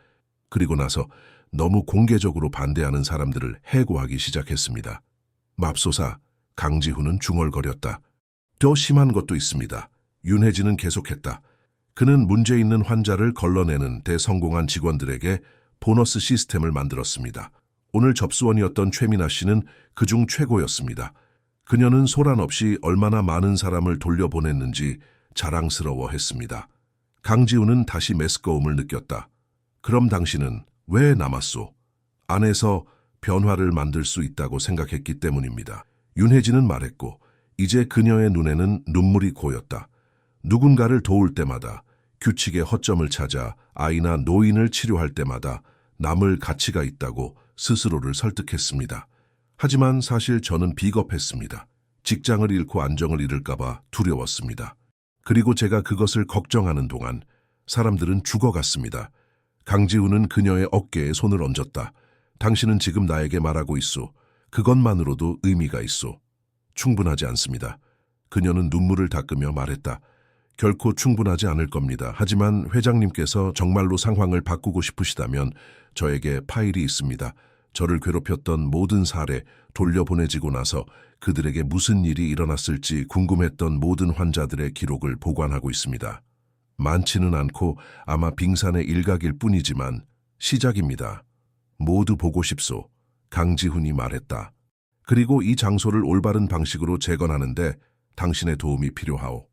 그리고 나서 너무 공개적으로 반대하는 사람들을 해고하기 시작했습니다. 맙소사, 강지훈은 중얼거렸다. 더 심한 것도 있습니다. 윤혜진은 계속했다. 그는 문제 있는 환자를 걸러내는 대성공한 직원들에게 보너스 시스템을 만들었습니다. 오늘 접수원이었던 최민아 씨는 그중 최고였습니다. 그녀는 소란 없이 얼마나 많은 사람을 돌려보냈는지 자랑스러워했습니다. 강지훈은 다시 메스꺼움을 느꼈다. 그럼 당신은 왜 남았소? 안에서 변화를 만들 수 있다고 생각했기 때문입니다. 윤혜진은 말했고 이제 그녀의 눈에는 눈물이 고였다. 누군가를 도울 때마다, 규칙의 허점을 찾아 아이나 노인을 치료할 때마다 남을 가치가 있다고 스스로를 설득했습니다. 하지만 사실 저는 비겁했습니다. 직장을 잃고 안정을 잃을까봐 두려웠습니다. 그리고 제가 그것을 걱정하는 동안 사람들은 죽어갔습니다. 강지훈은 그녀의 어깨에 손을 얹었다. 당신은 지금 나에게 말하고 있소. 그것만으로도 의미가 있소. 충분하지 않습니다. 그녀는 눈물을 닦으며 말했다. 결코 충분하지 않을 겁니다. 하지만 회장님께서 정말로 상황을 바꾸고 싶으시다면 저에게 파일이 있습니다. 저를 괴롭혔던 모든 사례 돌려보내지고 나서 그들에게 무슨 일이 일어났을지 궁금했던 모든 환자들의 기록을 보관하고 있습니다. 많지는 않고 아마 빙산의 일각일 뿐이지만 시작입니다. 모두 보고 싶소. 강지훈이 말했다. 그리고 이 장소를 올바른 방식으로 재건하는데 당신의 도움이 필요하오.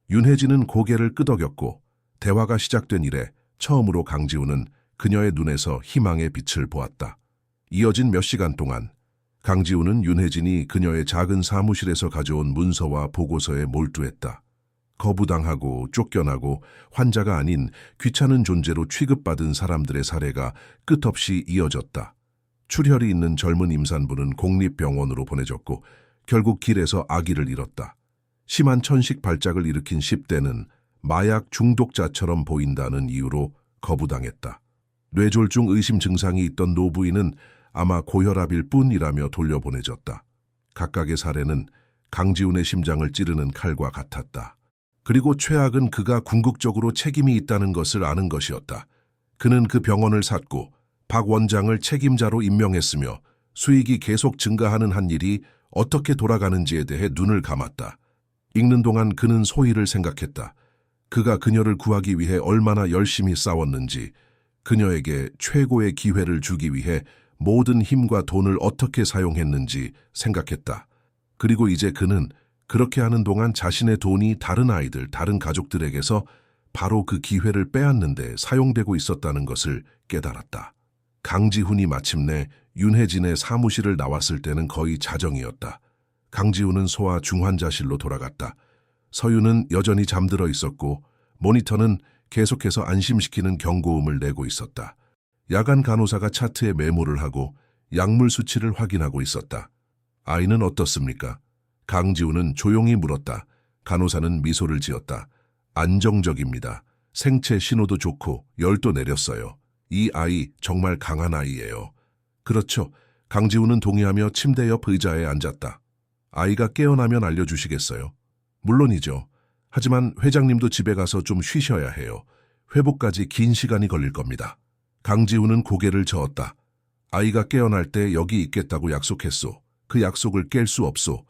윤혜진은 고개를 끄덕였고 대화가 시작된 이래 처음으로 강지훈은 그녀의 눈에서 희망의 빛을 보았다. 이어진 몇 시간 동안 강지훈은 윤혜진이 그녀의 작은 사무실에서 가져온 문서와 보고서에 몰두했다. 거부당하고 쫓겨나고 환자가 아닌 귀찮은 존재로 취급받은 사람들의 사례가 끝없이 이어졌다. 출혈이 있는 젊은 임산부는 공립병원으로 보내졌고 결국 길에서 아기를 잃었다. 심한 천식 발작을 일으킨 10대는 마약 중독자처럼 보인다는 이유로 거부당했다. 뇌졸중 의심 증상이 있던 노부인은 아마 고혈압일 뿐이라며 돌려보내졌다. 각각의 사례는 강지훈의 심장을 찌르는 칼과 같았다. 그리고 최악은 그가 궁극적으로 책임이 있다는 것을 아는 것이었다. 그는 그 병원을 샀고 박 원장을 책임자로 임명했으며 수익이 계속 증가하는 한 일이 어떻게 돌아가는지에 대해 눈을 감았다. 읽는 동안 그는 소희를 생각했다. 그가 그녀를 구하기 위해 얼마나 열심히 싸웠는지, 그녀에게 최고의 기회를 주기 위해 모든 힘과 돈을 어떻게 사용했는지 생각했다. 그리고 이제 그는 그렇게 하는 동안 자신의 돈이 다른 아이들, 다른 가족들에게서 바로 그 기회를 빼앗는데 사용되고 있었다는 것을 깨달았다. 강지훈이 마침내 윤혜진의 사무실을 나왔을 때는 거의 자정이었다. 강지훈은 소아 중환자실로 돌아갔다. 서유는 여전히 잠들어 있었고 모니터는 계속해서 안심시키는 경고음을 내고 있었다. 야간 간호사가 차트에 메모를 하고 약물 수치를 확인하고 있었다. 아이는 어떻습니까? 강지훈은 조용히 물었다. 간호사는 미소를 지었다. 안정적입니다. 생체 신호도 좋고 열도 내렸어요. 이 아이 정말 강한 아이예요. 그렇죠. 강지훈은 동의하며 침대 옆 의자에 앉았다. 아이가 깨어나면 알려주시겠어요? 물론이죠. 하지만 회장님도 집에 가서 좀 쉬셔야 해요. 회복까지 긴 시간이 걸릴 겁니다. 강지훈은 고개를 저었다. 아이가 깨어날 때 여기 있겠다고 약속했소. 그 약속을 깰 수 없소.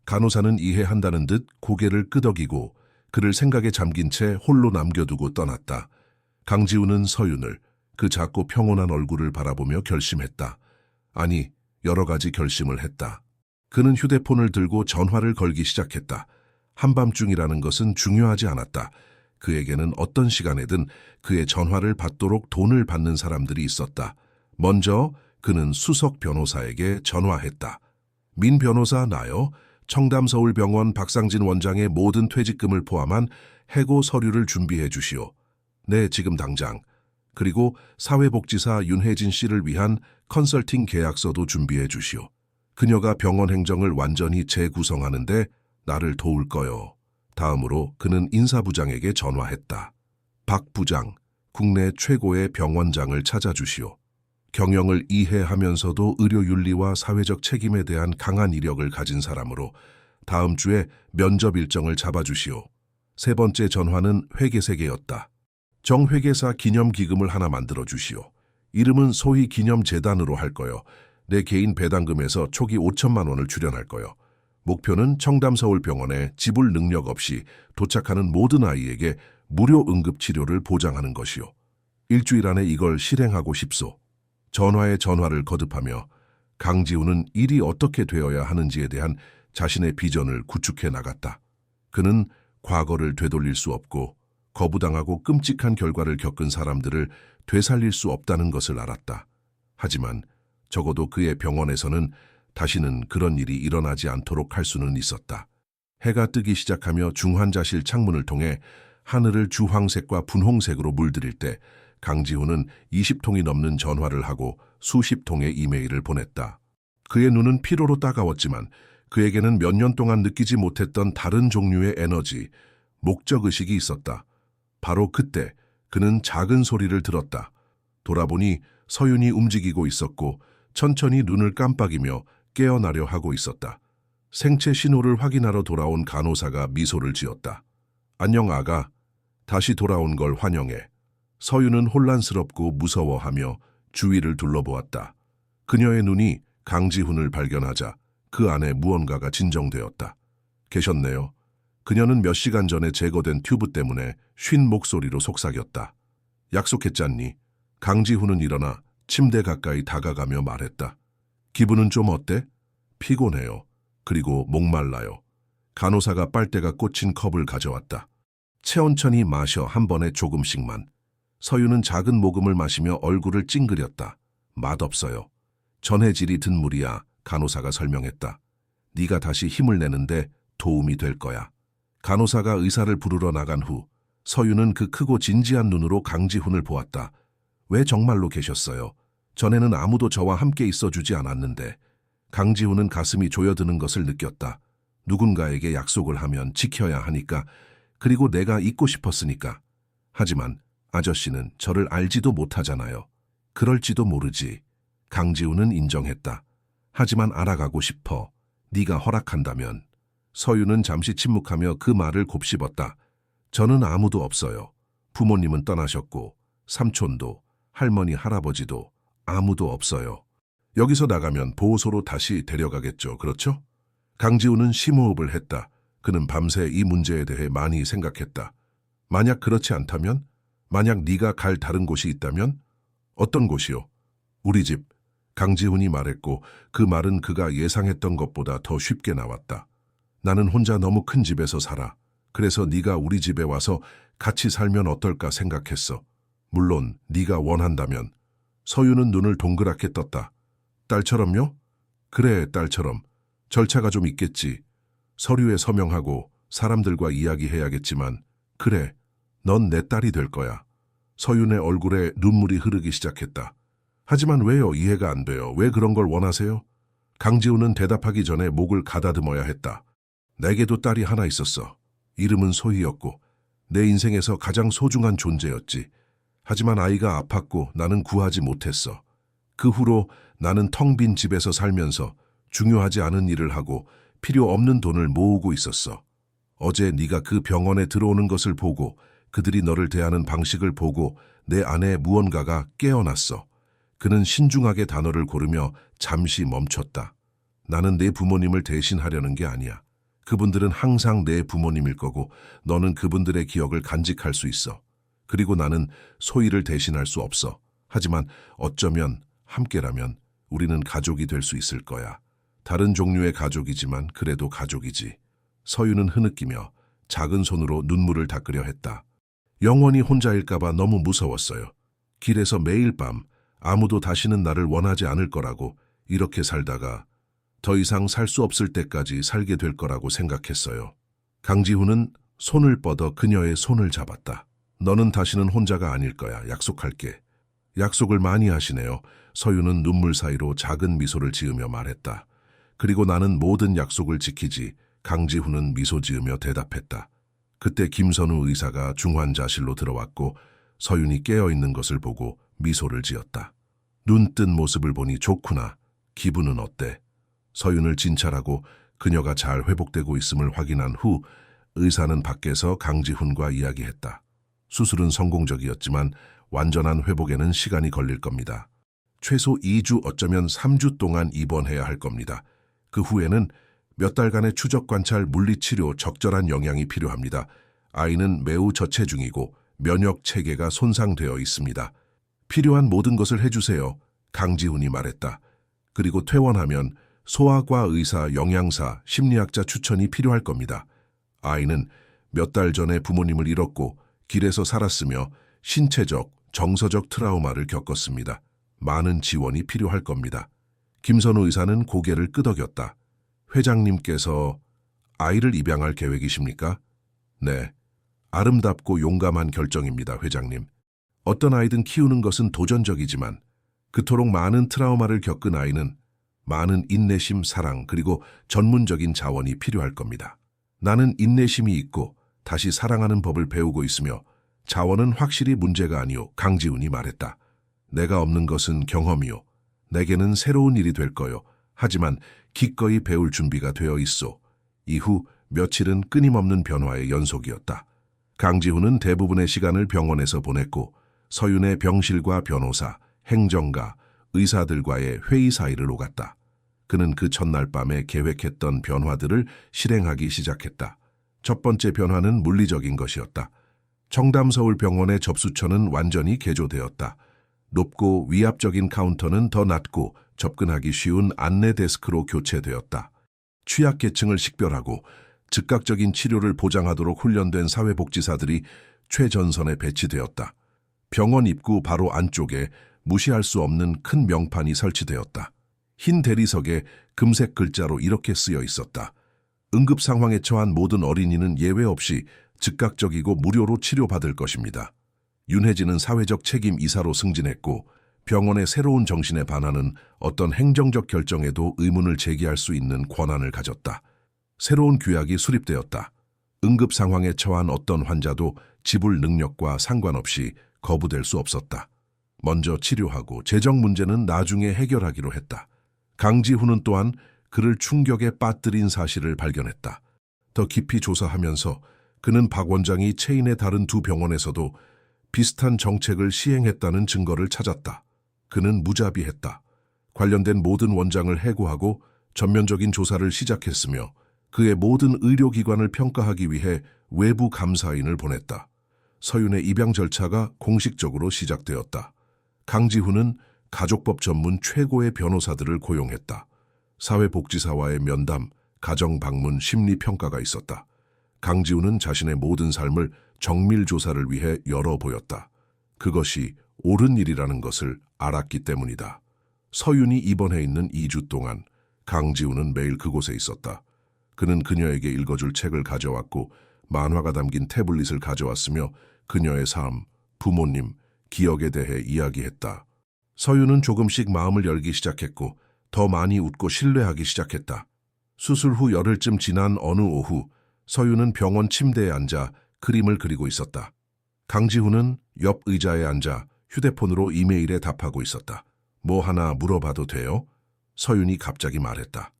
간호사는 이해한다는 듯 고개를 끄덕이고 그를 생각에 잠긴 채 홀로 남겨두고 떠났다. 강지훈은 서윤을, 그 작고 평온한 얼굴을 바라보며 결심했다. 아니, 여러 가지 결심을 했다. 그는 휴대폰을 들고 전화를 걸기 시작했다. 한밤중이라는 것은 중요하지 않았다. 그에게는 어떤 시간에든 그의 전화를 받도록 돈을 받는 사람들이 있었다. 먼저 그는 수석 변호사에게 전화했다. 민 변호사 나요? 청담서울병원 박상진 원장의 모든 퇴직금을 포함한 해고 서류를 준비해 주시오. 네, 지금 당장. 그리고 사회복지사 윤혜진 씨를 위한 컨설팅 계약서도 준비해 주시오. 그녀가 병원 행정을 완전히 재구성하는데 나를 도울 거요. 다음으로 그는 인사부장에게 전화했다. 박 부장, 국내 최고의 병원장을 찾아주시오. 경영을 이해하면서도 의료윤리와 사회적 책임에 대한 강한 이력을 가진 사람으로 다음 주에 면접 일정을 잡아주시오. 세 번째 전화는 회계세계였다. 정회계사 기념기금을 하나 만들어주시오. 이름은 소위 기념재단으로 할 거요. 내 개인 배당금에서 초기 5천만 원을 출연할 거요. 목표는 청담서울병원에 지불 능력 없이 도착하는 모든 아이에게 무료 응급치료를 보장하는 것이요. 일주일 안에 이걸 실행하고 싶소. 전화에 전화를 거듭하며 강지훈은 일이 어떻게 되어야 하는지에 대한 자신의 비전을 구축해 나갔다. 그는 과거를 되돌릴 수 없고 거부당하고 끔찍한 결과를 겪은 사람들을 되살릴 수 없다는 것을 알았다. 하지만 적어도 그의 병원에서는 다시는 그런 일이 일어나지 않도록 할 수는 있었다. 해가 뜨기 시작하며 중환자실 창문을 통해 하늘을 주황색과 분홍색으로 물들일 때 강지훈은 20통이 넘는 전화를 하고 수십 통의 이메일을 보냈다. 그의 눈은 피로로 따가웠지만 그에게는 몇 년 동안 느끼지 못했던 다른 종류의 에너지, 목적의식이 있었다. 바로 그때 그는 작은 소리를 들었다. 돌아보니 서윤이 움직이고 있었고 천천히 눈을 깜빡이며 깨어나려 하고 있었다. 생체 신호를 확인하러 돌아온 간호사가 미소를 지었다. 안녕 아가, 다시 돌아온 걸 환영해. 서윤은 혼란스럽고 무서워하며 주위를 둘러보았다. 그녀의 눈이 강지훈을 발견하자 그 안에 무언가가 진정되었다. 계셨네요. 그녀는 몇 시간 전에 제거된 튜브 때문에 쉰 목소리로 속삭였다. 약속했잖니. 강지훈은 일어나 침대 가까이 다가가며 말했다. 기분은 좀 어때? 피곤해요. 그리고 목말라요. 간호사가 빨대가 꽂힌 컵을 가져왔다. 천천히 마셔, 한 번에 조금씩만. 서윤은 작은 모금을 마시며 얼굴을 찡그렸다. 맛없어요. 전해질이 든 물이야, 간호사가 설명했다. 네가 다시 힘을 내는데 도움이 될 거야. 간호사가 의사를 부르러 나간 후 서윤은 그 크고 진지한 눈으로 강지훈을 보았다. 왜 정말로 계셨어요? 전에는 아무도 저와 함께 있어주지 않았는데. 강지훈은 가슴이 조여드는 것을 느꼈다. 누군가에게 약속을 하면 지켜야 하니까, 그리고 내가 잊고 싶었으니까. 하지만 아저씨는 저를 알지도 못하잖아요. 그럴지도 모르지. 강지훈은 인정했다. 하지만 알아가고 싶어. 네가 허락한다면. 서윤은 잠시 침묵하며 그 말을 곱씹었다. 저는 아무도 없어요. 부모님은 떠나셨고 삼촌도 할머니 할아버지도 아무도 없어요. 여기서 나가면 보호소로 다시 데려가겠죠. 그렇죠? 강지훈은 심호흡을 했다. 그는 밤새 이 문제에 대해 많이 생각했다. 만약 그렇지 않다면? 만약 네가 갈 다른 곳이 있다면? 어떤 곳이요? 우리 집. 강지훈이 말했고 그 말은 그가 예상했던 것보다 더 쉽게 나왔다. 나는 혼자 너무 큰 집에서 살아. 그래서 네가 우리 집에 와서 같이 살면 어떨까 생각했어. 물론 네가 원한다면. 서윤은 눈을 동그랗게 떴다. 딸처럼요? 그래, 딸처럼. 절차가 좀 있겠지. 서류에 서명하고 사람들과 이야기해야겠지만 그래, 넌 내 딸이 될 거야. 서윤의 얼굴에 눈물이 흐르기 시작했다. 하지만 왜요? 이해가 안 돼요. 왜 그런 걸 원하세요? 강지훈은 대답하기 전에 목을 가다듬어야 했다. 내게도 딸이 하나 있었어. 이름은 소희였고 내 인생에서 가장 소중한 존재였지. 하지만 아이가 아팠고 나는 구하지 못했어. 그 후로 나는 텅 빈 집에서 살면서 중요하지 않은 일을 하고 필요 없는 돈을 모으고 있었어. 어제 네가 그 병원에 들어오는 것을 보고 그들이 너를 대하는 방식을 보고 내 안에 무언가가 깨어났어. 그는 신중하게 단어를 고르며 잠시 멈췄다. 나는 내 부모님을 대신하려는 게 아니야. 그분들은 항상 내 부모님일 거고 너는 그분들의 기억을 간직할 수 있어. 그리고 나는 소희를 대신할 수 없어. 하지만 어쩌면 함께라면 우리는 가족이 될 수 있을 거야. 다른 종류의 가족이지만 그래도 가족이지. 서유는 흐느끼며 작은 손으로 눈물을 닦으려 했다. 영원히 혼자일까봐 너무 무서웠어요. 길에서 매일 밤 아무도 다시는 나를 원하지 않을 거라고, 이렇게 살다가 더 이상 살 수 없을 때까지 살게 될 거라고 생각했어요. 강지훈은 손을 뻗어 그녀의 손을 잡았다. 너는 다시는 혼자가 아닐 거야. 약속할게. 약속을 많이 하시네요. 서유는 눈물 사이로 작은 미소를 지으며 말했다. 그리고 나는 모든 약속을 지키지. 강지훈은 미소 지으며 대답했다. 그때 김선우 의사가 중환자실로 들어왔고 서윤이 깨어있는 것을 보고 미소를 지었다. 눈 뜬 모습을 보니 좋구나. 기분은 어때? 서윤을 진찰하고 그녀가 잘 회복되고 있음을 확인한 후 의사는 밖에서 강지훈과 이야기했다. 수술은 성공적이었지만 완전한 회복에는 시간이 걸릴 겁니다. 최소 2주 어쩌면 3주 동안 입원해야 할 겁니다. 그 후에는 몇 달간의 추적 관찰, 물리치료, 적절한 영양이 필요합니다. 아이는 매우 저체중이고 면역 체계가 손상되어 있습니다. 필요한 모든 것을 해주세요. 강지훈이 말했다. 그리고 퇴원하면 소아과 의사, 영양사, 심리학자 추천이 필요할 겁니다. 아이는 몇 달 전에 부모님을 잃었고 길에서 살았으며 신체적, 정서적 트라우마를 겪었습니다. 많은 지원이 필요할 겁니다. 김선우 의사는 고개를 끄덕였다. 회장님께서 아이를 입양할 계획이십니까? 네. 아름답고 용감한 결정입니다, 회장님. 어떤 아이든 키우는 것은 도전적이지만 그토록 많은 트라우마를 겪은 아이는 많은 인내심, 사랑, 그리고 전문적인 자원이 필요할 겁니다. 나는 인내심이 있고 다시 사랑하는 법을 배우고 있으며 자원은 확실히 문제가 아니오. 강지훈이 말했다. 내가 없는 것은 경험이오. 내게는 새로운 일이 될 거요. 하지만 기꺼이 배울 준비가 되어 있소. 이후 며칠은 끊임없는 변화의 연속이었다. 강지훈은 대부분의 시간을 병원에서 보냈고 서윤의 병실과 변호사, 행정가, 의사들과의 회의 사이를 오갔다. 그는 그 첫날 밤에 계획했던 변화들을 실행하기 시작했다. 첫 번째 변화는 물리적인 것이었다. 청담서울병원의 접수처는 완전히 개조되었다. 높고 위압적인 카운터는 더 낮고 접근하기 쉬운 안내 데스크로 교체되었다. 취약계층을 식별하고 즉각적인 치료를 보장하도록 훈련된 사회복지사들이 최전선에 배치되었다. 병원 입구 바로 안쪽에 무시할 수 없는 큰 명판이 설치되었다. 흰 대리석에 금색 글자로 이렇게 쓰여 있었다. 응급 상황에 처한 모든 어린이는 예외 없이 즉각적이고 무료로 치료받을 것입니다. 윤혜진은 사회적 책임 이사로 승진했고 병원의 새로운 정신에 반하는 어떤 행정적 결정에도 의문을 제기할 수 있는 권한을 가졌다. 새로운 규약이 수립되었다. 응급 상황에 처한 어떤 환자도 지불 능력과 상관없이 거부될 수 없었다. 먼저 치료하고 재정 문제는 나중에 해결하기로 했다. 강지훈은 또한 그를 충격에 빠뜨린 사실을 발견했다. 더 깊이 조사하면서 그는 박 원장이 체인의 다른 두 병원에서도 비슷한 정책을 시행했다는 증거를 찾았다. 그는 무자비했다. 관련된 모든 원장을 해고하고 전면적인 조사를 시작했으며 그의 모든 의료기관을 평가하기 위해 외부 감사인을 보냈다. 서윤의 입양 절차가 공식적으로 시작되었다. 강지훈은 가족법 전문 최고의 변호사들을 고용했다. 사회복지사와의 면담, 가정방문, 심리평가가 있었다. 강지훈은 자신의 모든 삶을 정밀조사를 위해 열어보였다. 그것이 옳은 일이라는 것을 알았기 때문이다. 서윤이 입원해 있는 2주 동안 강지훈은 매일 그곳에 있었다. 그는 그녀에게 읽어줄 책을 가져왔고 만화가 담긴 태블릿을 가져왔으며 그녀의 삶, 부모님, 기억에 대해 이야기했다. 서윤은 조금씩 마음을 열기 시작했고 더 많이 웃고 신뢰하기 시작했다. 수술 후 열흘쯤 지난 어느 오후 서유는 병원 침대에 앉아 그림을 그리고 있었다. 강지훈은 옆 의자에 앉아 휴대폰으로 이메일에 답하고 있었다. 뭐 하나 물어봐도 돼요? 서윤이 갑자기 말했다.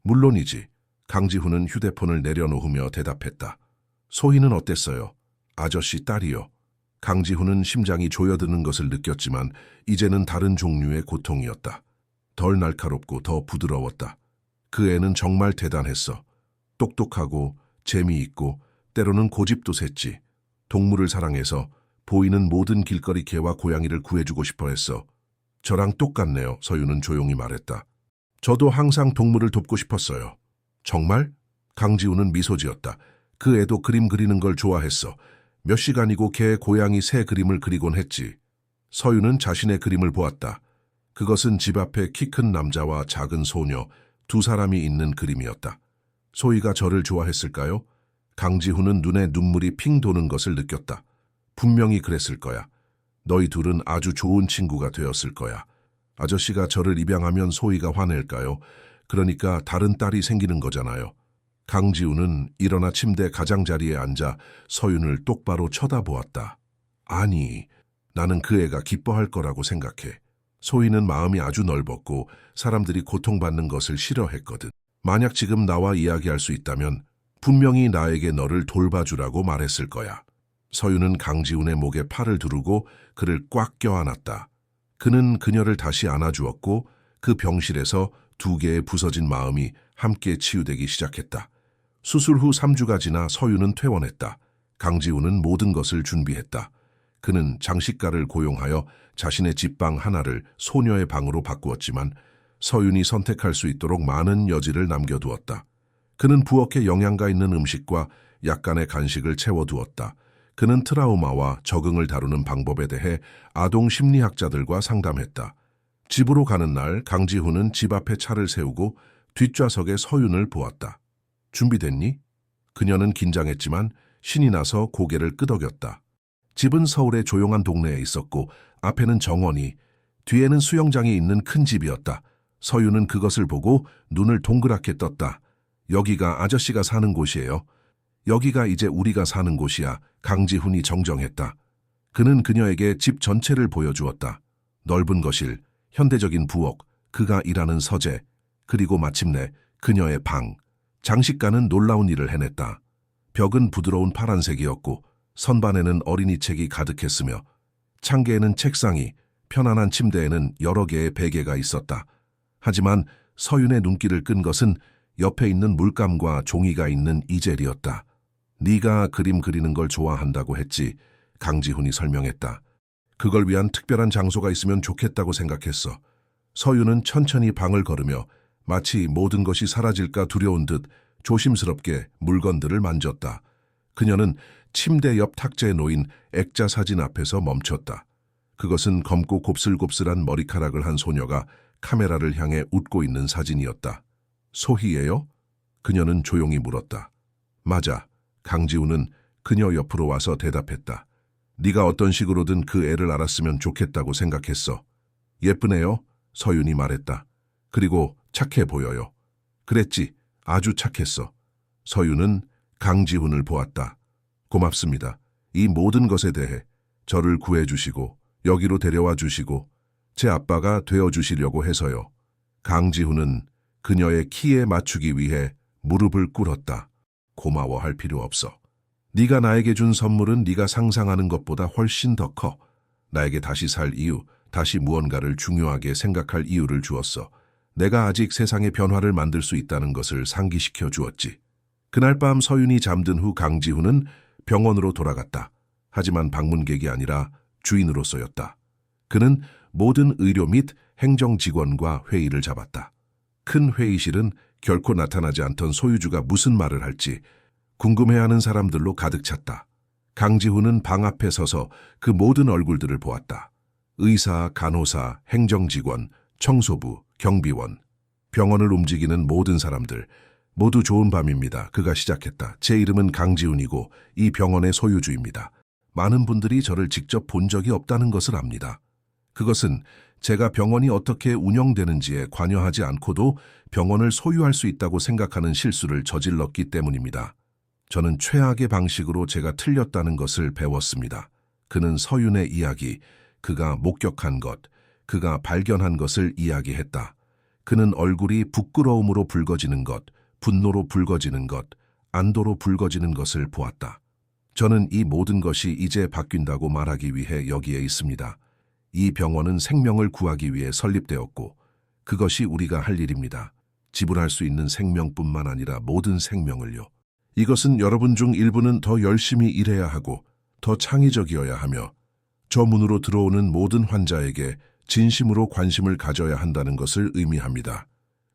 물론이지. 강지훈은 휴대폰을 내려놓으며 대답했다. 소희는 어땠어요? 아저씨 딸이요. 강지훈은 심장이 조여드는 것을 느꼈지만 이제는 다른 종류의 고통이었다. 덜 날카롭고 더 부드러웠다. 그 애는 정말 대단했어. 똑똑하고 재미있고 때로는 고집도 셌지. 동물을 사랑해서 보이는 모든 길거리 개와 고양이를 구해주고 싶어 했어. 저랑 똑같네요. 서유는 조용히 말했다. 저도 항상 동물을 돕고 싶었어요. 정말? 강지훈은 미소 지었다. 그 애도 그림 그리는 걸 좋아했어. 몇 시간이고 개, 고양이, 새 그림을 그리곤 했지. 서유는 자신의 그림을 보았다. 그것은 집 앞에 키 큰 남자와 작은 소녀, 두 사람이 있는 그림이었다. 소희가 저를 좋아했을까요? 강지훈은 눈에 눈물이 핑 도는 것을 느꼈다. 분명히 그랬을 거야. 너희 둘은 아주 좋은 친구가 되었을 거야. 아저씨가 저를 입양하면 소희가 화낼까요? 그러니까 다른 딸이 생기는 거잖아요. 강지훈은 일어나 침대 가장자리에 앉아 서윤을 똑바로 쳐다보았다. 아니, 나는 그 애가 기뻐할 거라고 생각해. 소희는 마음이 아주 넓었고 사람들이 고통받는 것을 싫어했거든. 만약 지금 나와 이야기할 수 있다면 분명히 나에게 너를 돌봐주라고 말했을 거야. 서윤은 강지훈의 목에 팔을 두르고 그를 꽉 껴안았다. 그는 그녀를 다시 안아주었고 그 병실에서 두 개의 부서진 마음이 함께 치유되기 시작했다. 수술 후 3주가 지나 서윤은 퇴원했다. 강지훈은 모든 것을 준비했다. 그는 장식가를 고용하여 자신의 집방 하나를 소녀의 방으로 바꾸었지만 서윤이 선택할 수 있도록 많은 여지를 남겨두었다. 그는 부엌에 영양가 있는 음식과 약간의 간식을 채워두었다. 그는 트라우마와 적응을 다루는 방법에 대해 아동 심리학자들과 상담했다. 집으로 가는 날 강지훈은 집 앞에 차를 세우고 뒷좌석에 서윤을 보았다. 준비됐니? 그녀는 긴장했지만 신이 나서 고개를 끄덕였다. 집은 서울의 조용한 동네에 있었고 앞에는 정원이, 뒤에는 수영장이 있는 큰 집이었다. 서윤은 그것을 보고 눈을 동그랗게 떴다. 여기가 아저씨가 사는 곳이에요. 여기가 이제 우리가 사는 곳이야. 강지훈이 정정했다. 그는 그녀에게 집 전체를 보여주었다. 넓은 거실, 현대적인 부엌, 그가 일하는 서재, 그리고 마침내 그녀의 방. 장식가는 놀라운 일을 해냈다. 벽은 부드러운 파란색이었고 선반에는 어린이 책이 가득했으며 창계에는 책상이, 편안한 침대에는 여러 개의 베개가 있었다. 하지만 서윤의 눈길을 끈 것은 옆에 있는 물감과 종이가 있는 이젤이었다. 네가 그림 그리는 걸 좋아한다고 했지. 강지훈이 설명했다. 그걸 위한 특별한 장소가 있으면 좋겠다고 생각했어. 서윤은 천천히 방을 걸으며 마치 모든 것이 사라질까 두려운 듯 조심스럽게 물건들을 만졌다. 그녀는 침대 옆 탁자에 놓인 액자 사진 앞에서 멈췄다. 그것은 검고 곱슬곱슬한 머리카락을 한 소녀가 카메라를 향해 웃고 있는 사진이었다. 소희예요? 그녀는 조용히 물었다. 맞아. 강지훈은 그녀 옆으로 와서 대답했다. 네가 어떤 식으로든 그 애를 알았으면 좋겠다고 생각했어. 예쁘네요. 서윤이 말했다. 그리고 착해 보여요. 그랬지. 아주 착했어. 서윤은 강지훈을 보았다. 고맙습니다. 이 모든 것에 대해 저를 구해주시고 여기로 데려와 주시고 제 아빠가 되어주시려고 해서요. 강지훈은 그녀의 키에 맞추기 위해 무릎을 꿇었다. 고마워할 필요 없어. 네가 나에게 준 선물은 네가 상상하는 것보다 훨씬 더 커. 나에게 다시 살 이유, 다시 무언가를 중요하게 생각할 이유를 주었어. 내가 아직 세상의 변화를 만들 수 있다는 것을 상기시켜 주었지. 그날 밤 서윤이 잠든 후 강지훈은 병원으로 돌아갔다. 하지만 방문객이 아니라 주인으로서였다. 그는 모든 의료 및 행정 직원과 회의를 잡았다. 큰 회의실은 결코 나타나지 않던 소유주가 무슨 말을 할지 궁금해하는 사람들로 가득 찼다. 강지훈은 방 앞에 서서 그 모든 얼굴들을 보았다. 의사, 간호사, 행정직원, 청소부, 경비원, 병원을 움직이는 모든 사람들, 모두 좋은 밤입니다. 그가 시작했다. 제 이름은 강지훈이고 이 병원의 소유주입니다. 많은 분들이 저를 직접 본 적이 없다는 것을 압니다. 그것은 제가 병원이 어떻게 운영되는지에 관여하지 않고도 병원을 소유할 수 있다고 생각하는 실수를 저질렀기 때문입니다. 저는 최악의 방식으로 제가 틀렸다는 것을 배웠습니다. 그는 서윤의 이야기, 그가 목격한 것, 그가 발견한 것을 이야기했다. 그는 얼굴이 부끄러움으로 붉어지는 것, 분노로 붉어지는 것, 안도로 붉어지는 것을 보았다. 저는 이 모든 것이 이제 바뀐다고 말하기 위해 여기에 있습니다. 이 병원은 생명을 구하기 위해 설립되었고 그것이 우리가 할 일입니다. 지불할 수 있는 생명뿐만 아니라 모든 생명을요. 이것은 여러분 중 일부는 더 열심히 일해야 하고 더 창의적이어야 하며 저 문으로 들어오는 모든 환자에게 진심으로 관심을 가져야 한다는 것을 의미합니다.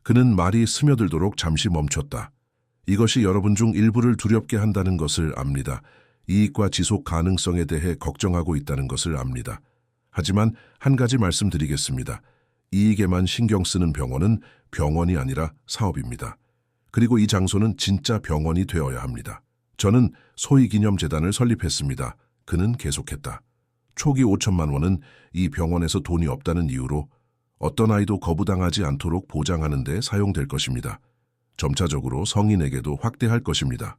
그는 말이 스며들도록 잠시 멈췄다. 이것이 여러분 중 일부를 두렵게 한다는 것을 압니다. 이익과 지속 가능성에 대해 걱정하고 있다는 것을 압니다. 하지만 한 가지 말씀드리겠습니다. 이익에만 신경 쓰는 병원은 병원이 아니라 사업입니다. 그리고 이 장소는 진짜 병원이 되어야 합니다. 저는 소희기념재단을 설립했습니다. 그는 계속했다. 초기 5천만 원은 이 병원에서 돈이 없다는 이유로 어떤 아이도 거부당하지 않도록 보장하는 데 사용될 것입니다. 점차적으로 성인에게도 확대할 것입니다.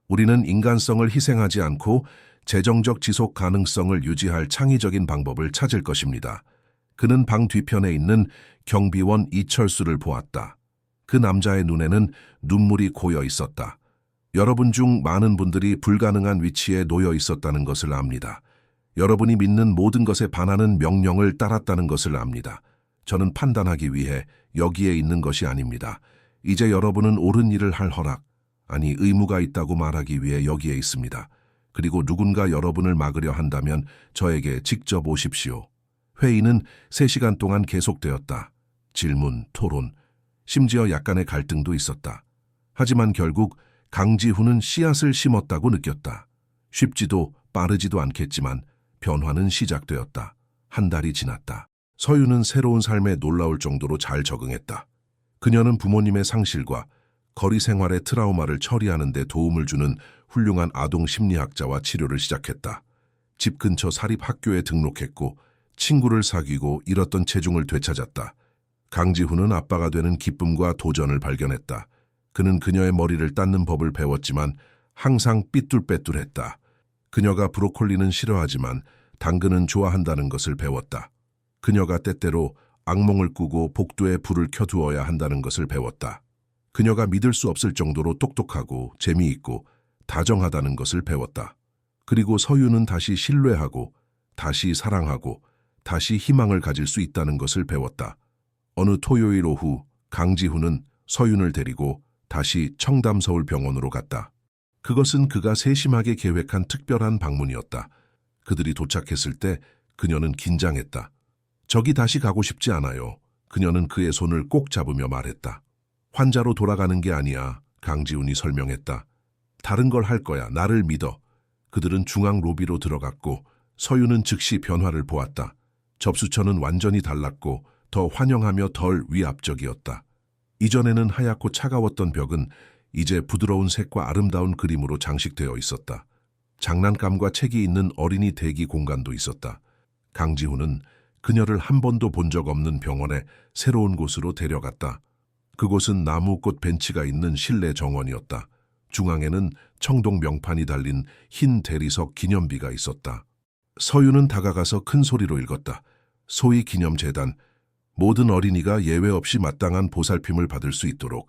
우리는 인간성을 희생하지 않고 재정적 지속 가능성을 유지할 창의적인 방법을 찾을 것입니다. 그는 방 뒤편에 있는 경비원 이철수를 보았다. 그 남자의 눈에는 눈물이 고여 있었다. 여러분 중 많은 분들이 불가능한 위치에 놓여 있었다는 것을 압니다. 여러분이 믿는 모든 것에 반하는 명령을 따랐다는 것을 압니다. 저는 판단하기 위해 여기에 있는 것이 아닙니다. 이제 여러분은 옳은 일을 할 허락, 아니 의무가 있다고 말하기 위해 여기에 있습니다. 그리고 누군가 여러분을 막으려 한다면 저에게 직접 오십시오. 회의는 3시간 동안 계속되었다. 질문, 토론, 심지어 약간의 갈등도 있었다. 하지만 결국 강지훈은 씨앗을 심었다고 느꼈다. 쉽지도 빠르지도 않겠지만 변화는 시작되었다. 한 달이 지났다. 서윤은 새로운 삶에 놀라울 정도로 잘 적응했다. 그녀는 부모님의 상실과 거리 생활의 트라우마를 처리하는 데 도움을 주는 훌륭한 아동 심리학자와 치료를 시작했다. 집 근처 사립학교에 등록했고 친구를 사귀고 잃었던 체중을 되찾았다. 강지훈은 아빠가 되는 기쁨과 도전을 발견했다. 그는 그녀의 머리를 닦는 법을 배웠지만 항상 삐뚤빼뚤했다. 그녀가 브로콜리는 싫어하지만 당근은 좋아한다는 것을 배웠다. 그녀가 때때로 악몽을 꾸고 복도에 불을 켜두어야 한다는 것을 배웠다. 그녀가 믿을 수 없을 정도로 똑똑하고 재미있고 다정하다는 것을 배웠다. 그리고 서윤은 다시 신뢰하고 다시 사랑하고 다시 희망을 가질 수 있다는 것을 배웠다. 어느 토요일 오후 강지훈은 서윤을 데리고 다시 청담서울병원으로 갔다. 그것은 그가 세심하게 계획한 특별한 방문이었다. 그들이 도착했을 때 그녀는 긴장했다. 저기 다시 가고 싶지 않아요. 그녀는 그의 손을 꼭 잡으며 말했다. 환자로 돌아가는 게 아니야. 강지훈이 설명했다. 다른 걸 할 거야. 나를 믿어. 그들은 중앙 로비로 들어갔고 서윤은 즉시 변화를 보았다. 접수처는 완전히 달랐고 더 환영하며 덜 위압적이었다. 이전에는 하얗고 차가웠던 벽은 이제 부드러운 색과 아름다운 그림으로 장식되어 있었다. 장난감과 책이 있는 어린이 대기 공간도 있었다. 강지훈은 그녀를 한 번도 본 적 없는 병원의 새로운 곳으로 데려갔다. 그곳은 나무꽃 벤치가 있는 실내 정원이었다. 중앙에는 청동 명판이 달린 흰 대리석 기념비가 있었다. 서윤은 다가가서 큰 소리로 읽었다. 소희기념재단, 모든 어린이가 예외 없이 마땅한 보살핌을 받을 수 있도록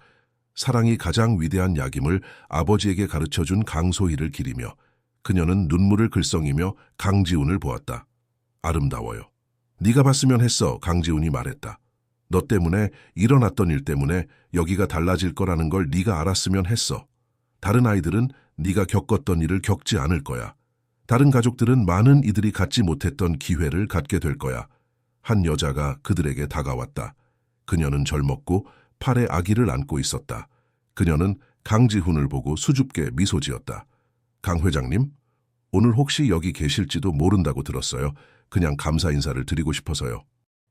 사랑이 가장 위대한 약임을 아버지에게 가르쳐준 강소희를 기리며 그녀는 눈물을 글썽이며 강지훈을 보았다. 아름다워요. 네가 봤으면 했어. 강지훈이 말했다. 너 때문에 일어났던 일 때문에 여기가 달라질 거라는 걸 네가 알았으면 했어. 다른 아이들은 네가 겪었던 일을 겪지 않을 거야. 다른 가족들은 많은 이들이 갖지 못했던 기회를 갖게 될 거야. 한 여자가 그들에게 다가왔다. 그녀는 젊었고 팔에 아기를 안고 있었다. 그녀는 강지훈을 보고 수줍게 미소 지었다. 강 회장님, 오늘 혹시 여기 계실지도 모른다고 들었어요. 그냥 감사 인사를 드리고 싶어서요.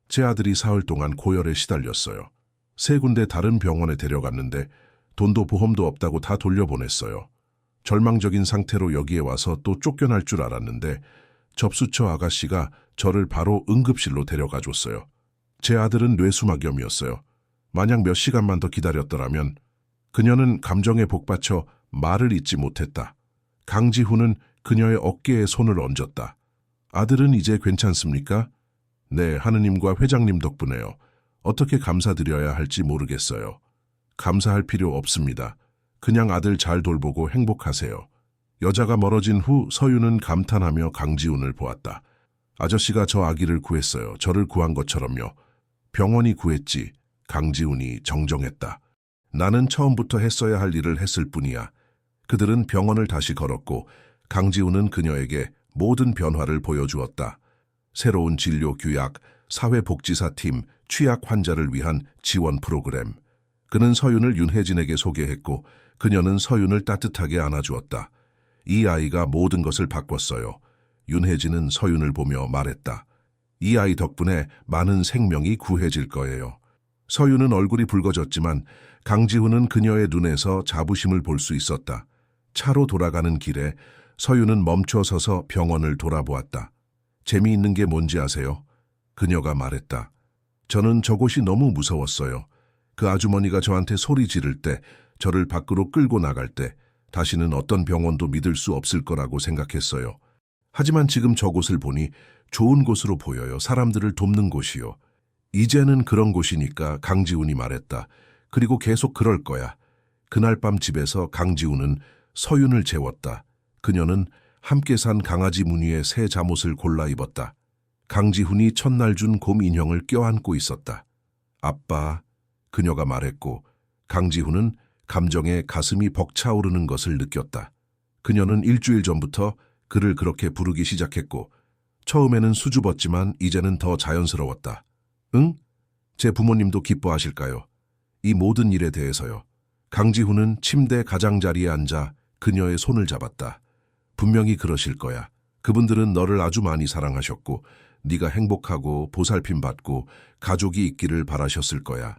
제 아들이 사흘 동안 고열에 시달렸어요. 3군데 다른 병원에 데려갔는데 돈도 보험도 없다고 다 돌려보냈어요. 절망적인 상태로 여기에 와서 또 쫓겨날 줄 알았는데 접수처 아가씨가 저를 바로 응급실로 데려가 줬어요. 제 아들은 뇌수막염이었어요. 만약 몇 시간만 더 기다렸더라면. 그녀는 감정에 복받쳐 말을 잇지 못했다. 강지훈은 그녀의 어깨에 손을 얹었다. 아들은 이제 괜찮습니까? 네, 하느님과 회장님 덕분에요. 어떻게 감사드려야 할지 모르겠어요. 감사할 필요 없습니다. 그냥 아들 잘 돌보고 행복하세요. 여자가 멀어진 후 서윤은 감탄하며 강지훈을 보았다. 아저씨가 저 아기를 구했어요. 저를 구한 것처럼요. 병원이 구했지. 강지훈이 정정했다. 나는 처음부터 했어야 할 일을 했을 뿐이야. 그들은 병원을 다시 걸었고 강지훈은 그녀에게 모든 변화를 보여주었다. 새로운 진료 규약, 사회복지사팀, 취약 환자를 위한 지원 프로그램. 그는 서윤을 윤혜진에게 소개했고 그녀는 서윤을 따뜻하게 안아주었다. 이 아이가 모든 것을 바꿨어요. 윤혜진은 서윤을 보며 말했다. 이 아이 덕분에 많은 생명이 구해질 거예요. 서윤은 얼굴이 붉어졌지만 강지훈은 그녀의 눈에서 자부심을 볼 수 있었다. 차로 돌아가는 길에 서윤은 멈춰 서서 병원을 돌아보았다. 재미있는 게 뭔지 아세요? 그녀가 말했다. 저는 저곳이 너무 무서웠어요. 그 아주머니가 저한테 소리 지를 때, 저를 밖으로 끌고 나갈 때 다시는 어떤 병원도 믿을 수 없을 거라고 생각했어요. 하지만 지금 저곳을 보니 좋은 곳으로 보여요. 사람들을 돕는 곳이요. 이제는 그런 곳이니까 강지훈이 말했다. 그리고 계속 그럴 거야. 그날 밤 집에서 강지훈은 서윤을 재웠다. 그녀는 함께 산 강아지 무늬의 새 잠옷을 골라 입었다. 강지훈이 첫날 준 곰 인형을 껴안고 있었다. 아빠, 그녀가 말했고 강지훈은 감정에 가슴이 벅차오르는 것을 느꼈다. 그녀는 일주일 전부터 그를 그렇게 부르기 시작했고 처음에는 수줍었지만 이제는 더 자연스러웠다. 응? 제 부모님도 기뻐하실까요? 이 모든 일에 대해서요. 강지훈은 침대 가장자리에 앉아 그녀의 손을 잡았다. 분명히 그러실 거야. 그분들은 너를 아주 많이 사랑하셨고 네가 행복하고 보살핌 받고 가족이 있기를 바라셨을 거야.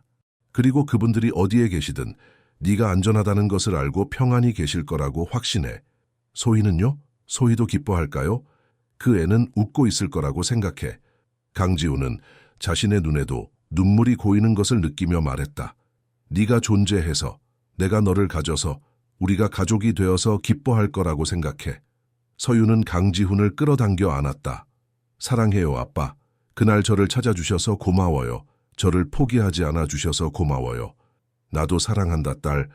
그리고 그분들이 어디에 계시든 네가 안전하다는 것을 알고 평안히 계실 거라고 확신해. 소희는요? 소희도 기뻐할까요? 그 애는 웃고 있을 거라고 생각해. 강지훈은 자신의 눈에도 눈물이 고이는 것을 느끼며 말했다. 네가 존재해서, 내가 너를 가져서, 우리가 가족이 되어서 기뻐할 거라고 생각해. 서윤은 강지훈을 끌어당겨 안았다. 사랑해요, 아빠. 그날 저를 찾아주셔서 고마워요. 저를 포기하지 않아 주셔서 고마워요. 나도 사랑한다, 딸.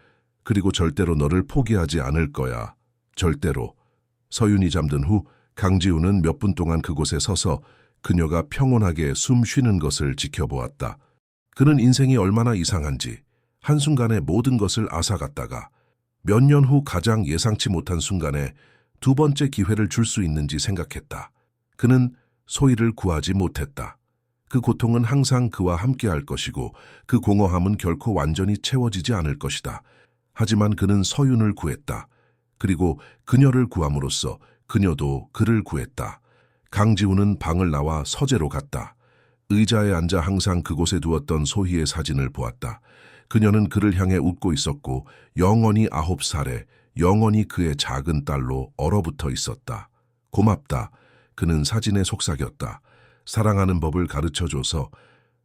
그리고 절대로 너를 포기하지 않을 거야. 절대로. 서윤이 잠든 후 강지훈은 몇 분 동안 그곳에 서서 그녀가 평온하게 숨 쉬는 것을 지켜보았다. 그는 인생이 얼마나 이상한지 한순간에 모든 것을 앗아갔다가 몇 년 후 가장 예상치 못한 순간에 두 번째 기회를 줄 수 있는지 생각했다. 그는 소희를 구하지 못했다. 그 고통은 항상 그와 함께할 것이고 그 공허함은 결코 완전히 채워지지 않을 것이다. 하지만 그는 서윤을 구했다. 그리고 그녀를 구함으로써 그녀도 그를 구했다. 강지훈은 방을 나와 서재로 갔다. 의자에 앉아 항상 그곳에 두었던 소희의 사진을 보았다. 그녀는 그를 향해 웃고 있었고 영원히 9살에 영원히 그의 작은 딸로 얼어붙어 있었다. 고맙다. 그는 사진에 속삭였다. 사랑하는 법을 가르쳐줘서,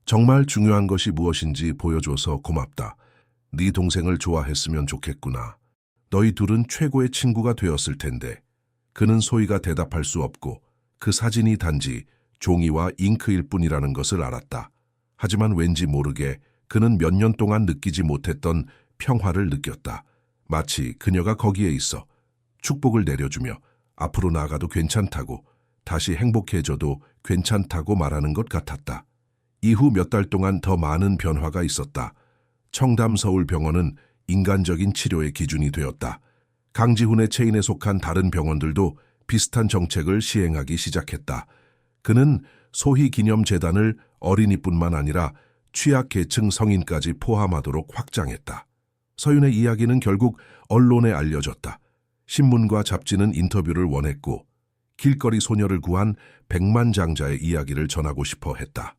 정말 중요한 것이 무엇인지 보여줘서 고맙다. 네 동생을 좋아했으면 좋겠구나. 너희 둘은 최고의 친구가 되었을 텐데. 그는 소희가 대답할 수 없고 그 사진이 단지 종이와 잉크일 뿐이라는 것을 알았다. 하지만 왠지 모르게 그는 몇 년 동안 느끼지 못했던 평화를 느꼈다. 마치 그녀가 거기에 있어 축복을 내려주며 앞으로 나아가도 괜찮다고, 다시 행복해져도 괜찮다고 말하는 것 같았다. 이후 몇 달 동안 더 많은 변화가 있었다. 청담서울병원은 인간적인 치료의 기준이 되었다. 강지훈의 체인에 속한 다른 병원들도 비슷한 정책을 시행하기 시작했다. 그는 소희기념재단을 어린이뿐만 아니라 취약계층 성인까지 포함하도록 확장했다. 서윤의 이야기는 결국 언론에 알려졌다. 신문과 잡지는 인터뷰를 원했고 길거리 소녀를 구한 백만장자의 이야기를 전하고 싶어 했다.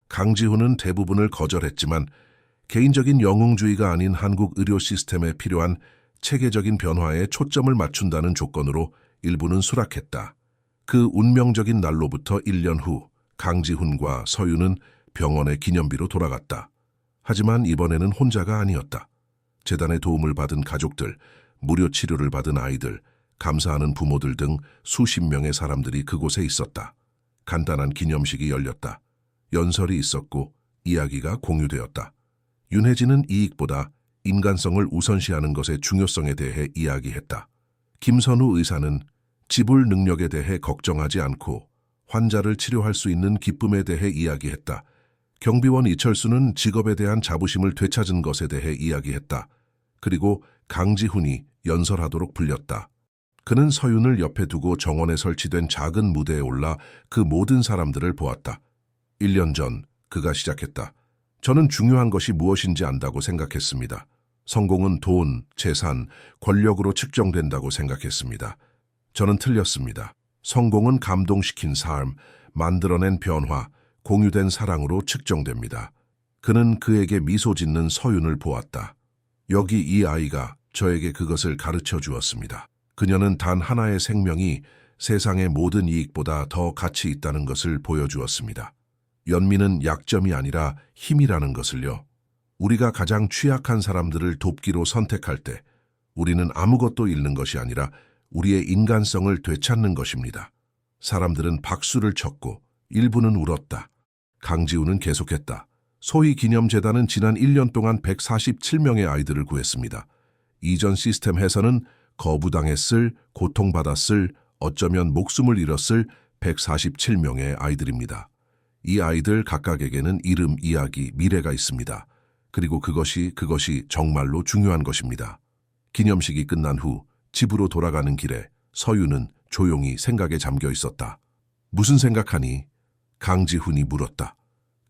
강지훈은 대부분을 거절했지만 개인적인 영웅주의가 아닌 한국 의료 시스템에 필요한 체계적인 변화에 초점을 맞춘다는 조건으로 일부는 수락했다. 그 운명적인 날로부터 1년 후 강지훈과 서윤은 병원의 기념비로 돌아갔다. 하지만 이번에는 혼자가 아니었다. 재단의 도움을 받은 가족들, 무료 치료를 받은 아이들, 감사하는 부모들 등 수십 명의 사람들이 그곳에 있었다. 간단한 기념식이 열렸다. 연설이 있었고 이야기가 공유되었다. 윤혜진은 이익보다 인간성을 우선시하는 것의 중요성에 대해 이야기했다. 김선우 의사는 지불 능력에 대해 걱정하지 않고 환자를 치료할 수 있는 기쁨에 대해 이야기했다. 경비원 이철수는 직업에 대한 자부심을 되찾은 것에 대해 이야기했다. 그리고 강지훈이 연설하도록 불렸다. 그는 서윤을 옆에 두고 정원에 설치된 작은 무대에 올라 그 모든 사람들을 보았다. 1년 전 그가 시작했다. 저는 중요한 것이 무엇인지 안다고 생각했습니다. 성공은 돈, 재산, 권력으로 측정된다고 생각했습니다. 저는 틀렸습니다. 성공은 감동시킨 삶, 만들어낸 변화, 공유된 사랑으로 측정됩니다. 그는 그에게 미소 짓는 서윤을 보았다. 여기 이 아이가 저에게 그것을 가르쳐 주었습니다. 그녀는 단 하나의 생명이 세상의 모든 이익보다 더 가치 있다는 것을 보여주었습니다. 연민은 약점이 아니라 힘이라는 것을요. 우리가 가장 취약한 사람들을 돕기로 선택할 때 우리는 아무것도 잃는 것이 아니라 우리의 인간성을 되찾는 것입니다. 사람들은 박수를 쳤고 일부는 울었다. 강지훈은 계속했다. 소희 기념재단은 지난 1년 동안 147명의 아이들을 구했습니다. 이전 시스템 해서는 거부당했을, 고통받았을, 어쩌면 목숨을 잃었을 147명의 아이들입니다. 이 아이들 각각에게는 이름, 이야기, 미래가 있습니다. 그리고 그것이 정말로 중요한 것입니다. 기념식이 끝난 후 집으로 돌아가는 길에 서윤은 조용히 생각에 잠겨 있었다. 무슨 생각하니? 강지훈이 물었다.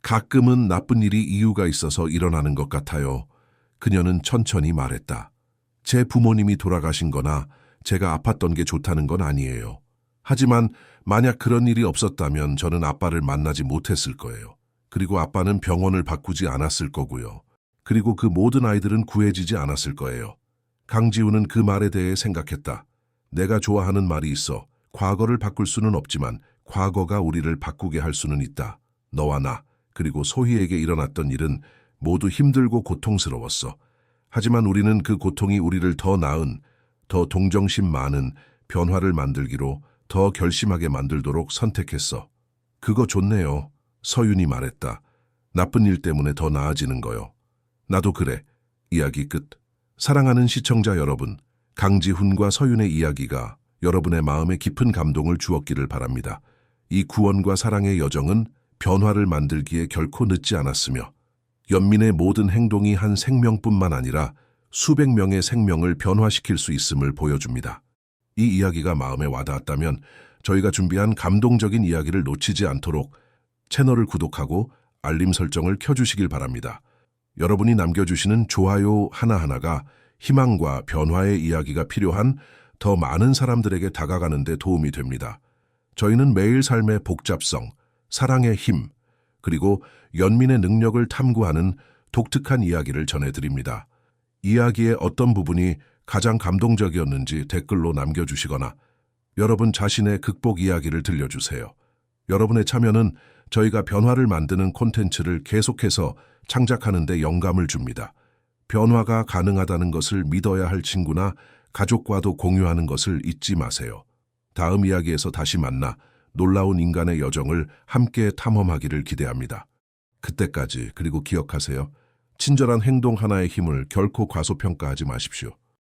가끔은 나쁜 일이 이유가 있어서 일어나는 것 같아요. 그녀는 천천히 말했다. 제 부모님이 돌아가신 거나 제가 아팠던 게 좋다는 건 아니에요. 하지만 만약 그런 일이 없었다면 저는 아빠를 만나지 못했을 거예요. 그리고 아빠는 병원을 바꾸지 않았을 거고요. 그리고 그 모든 아이들은 구해지지 않았을 거예요. 강지훈은 그 말에 대해 생각했다. 내가 좋아하는 말이 있어. 과거를 바꿀 수는 없지만 과거가 우리를 바꾸게 할 수는 있다. 너와 나, 그리고 소희에게 일어났던 일은 모두 힘들고 고통스러웠어. 하지만 우리는 그 고통이 우리를 더 나은, 더 동정심 많은 변화를 만들기로 더 결심하게 만들도록 선택했어. 그거 좋네요. 서윤이 말했다. 나쁜 일 때문에 더 나아지는 거요. 나도 그래. 이야기 끝. 사랑하는 시청자 여러분, 강지훈과 서윤의 이야기가 여러분의 마음에 깊은 감동을 주었기를 바랍니다. 이 구원과 사랑의 여정은 변화를 만들기에 결코 늦지 않았으며 연민의 모든 행동이 한 생명뿐만 아니라 수백 명의 생명을 변화시킬 수 있음을 보여줍니다. 이 이야기가 마음에 와닿았다면 저희가 준비한 감동적인 이야기를 놓치지 않도록 채널을 구독하고 알림 설정을 켜주시길 바랍니다. 여러분이 남겨주시는 좋아요 하나하나가 희망과 변화의 이야기가 필요한 더 많은 사람들에게 다가가는 데 도움이 됩니다. 저희는 매일 삶의 복잡성, 사랑의 힘, 그리고 연민의 능력을 탐구하는 독특한 이야기를 전해드립니다. 이야기의 어떤 부분이 가장 감동적이었는지 댓글로 남겨주시거나 여러분 자신의 극복 이야기를 들려주세요. 여러분의 참여는 저희가 변화를 만드는 콘텐츠를 계속해서 창작하는 데 영감을 줍니다. 변화가 가능하다는 것을 믿어야 할 친구나 가족과도 공유하는 것을 잊지 마세요. 다음 이야기에서 다시 만나 놀라운 인간의 여정을 함께 탐험하기를 기대합니다. 그때까지 그리고 기억하세요. 친절한 행동 하나의 힘을 결코 과소평가하지 마십시오.